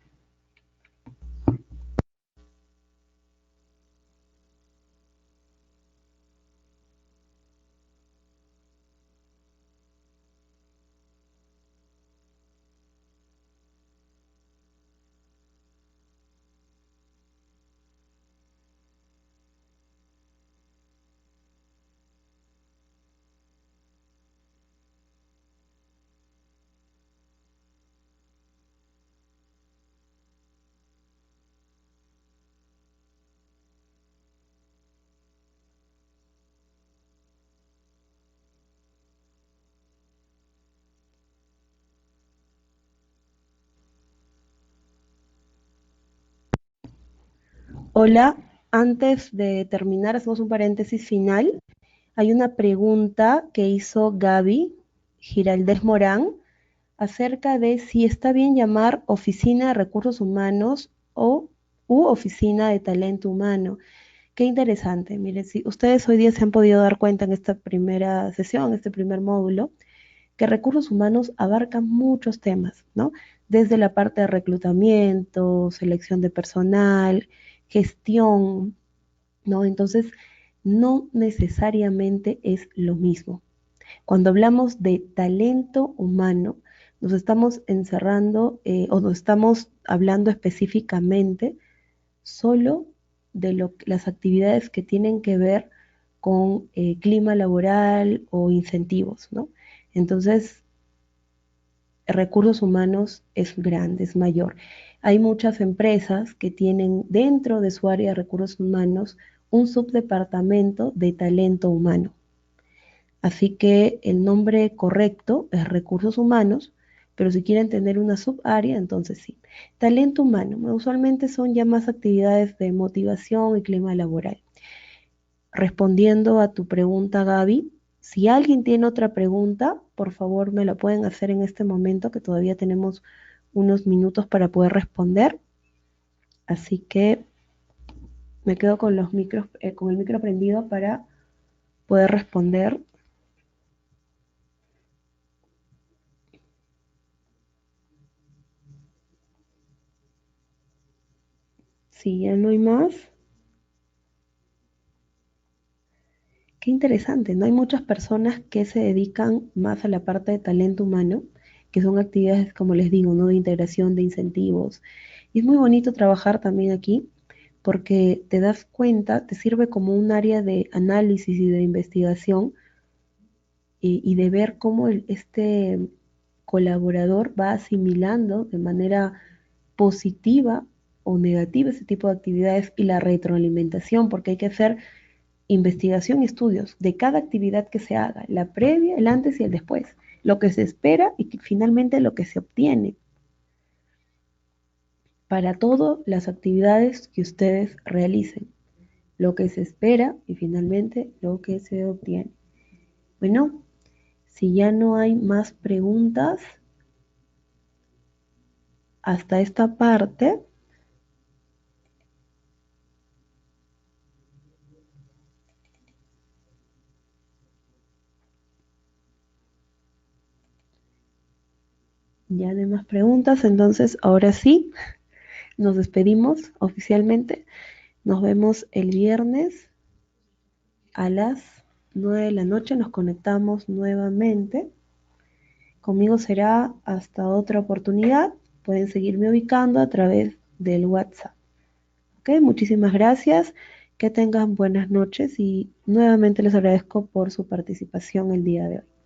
Speaker 1: Hola, antes de terminar, hacemos un paréntesis final. Hay una pregunta que hizo Gaby Giraldez Morán acerca de si está bien llamar Oficina de Recursos Humanos u Oficina de Talento Humano. Qué interesante. Miren, si ustedes hoy día se han podido dar cuenta en esta primera sesión, este primer módulo, que recursos humanos abarca muchos temas, ¿no? Desde la parte de reclutamiento, selección de personal, gestión, ¿no? Entonces, no necesariamente es lo mismo. Cuando hablamos de talento humano, nos estamos encerrando o nos estamos hablando específicamente solo de las actividades que tienen que ver con clima laboral o incentivos, ¿no? Entonces, recursos humanos es grande, es mayor. Hay muchas empresas que tienen dentro de su área de recursos humanos un subdepartamento de talento humano. Así que el nombre correcto es recursos humanos, pero si quieren tener una subárea, entonces sí. Talento humano, usualmente son ya más actividades de motivación y clima laboral. Respondiendo a tu pregunta, Gaby, si alguien tiene otra pregunta, por favor me la pueden hacer en este momento, que todavía tenemos unos minutos para poder responder. Así que me quedo con los micros, con el micro prendido para poder responder. Si ya no hay más, qué interesante, ¿no? Hay muchas personas que se dedican más a la parte de talento humano, que son actividades, como les digo, ¿no? De integración, de incentivos. Y es muy bonito trabajar también aquí porque te das cuenta, te sirve como un área de análisis y de investigación y de ver cómo este colaborador va asimilando de manera positiva o negativa ese tipo de actividades y la retroalimentación, porque hay que hacer investigación y estudios de cada actividad que se haga, la previa, el antes y el después, lo que se espera y finalmente lo que se obtiene para todas las actividades que ustedes realicen, lo que se espera y finalmente lo que se obtiene. Bueno, si ya no hay más preguntas hasta esta parte, ya no hay más preguntas, entonces ahora sí, nos despedimos oficialmente. Nos vemos el viernes a las 9 de la noche, nos conectamos nuevamente. Conmigo será hasta otra oportunidad. Pueden seguirme ubicando a través del WhatsApp. ¿Ok? Muchísimas gracias. Que tengan buenas noches y nuevamente les agradezco por su participación el día de hoy.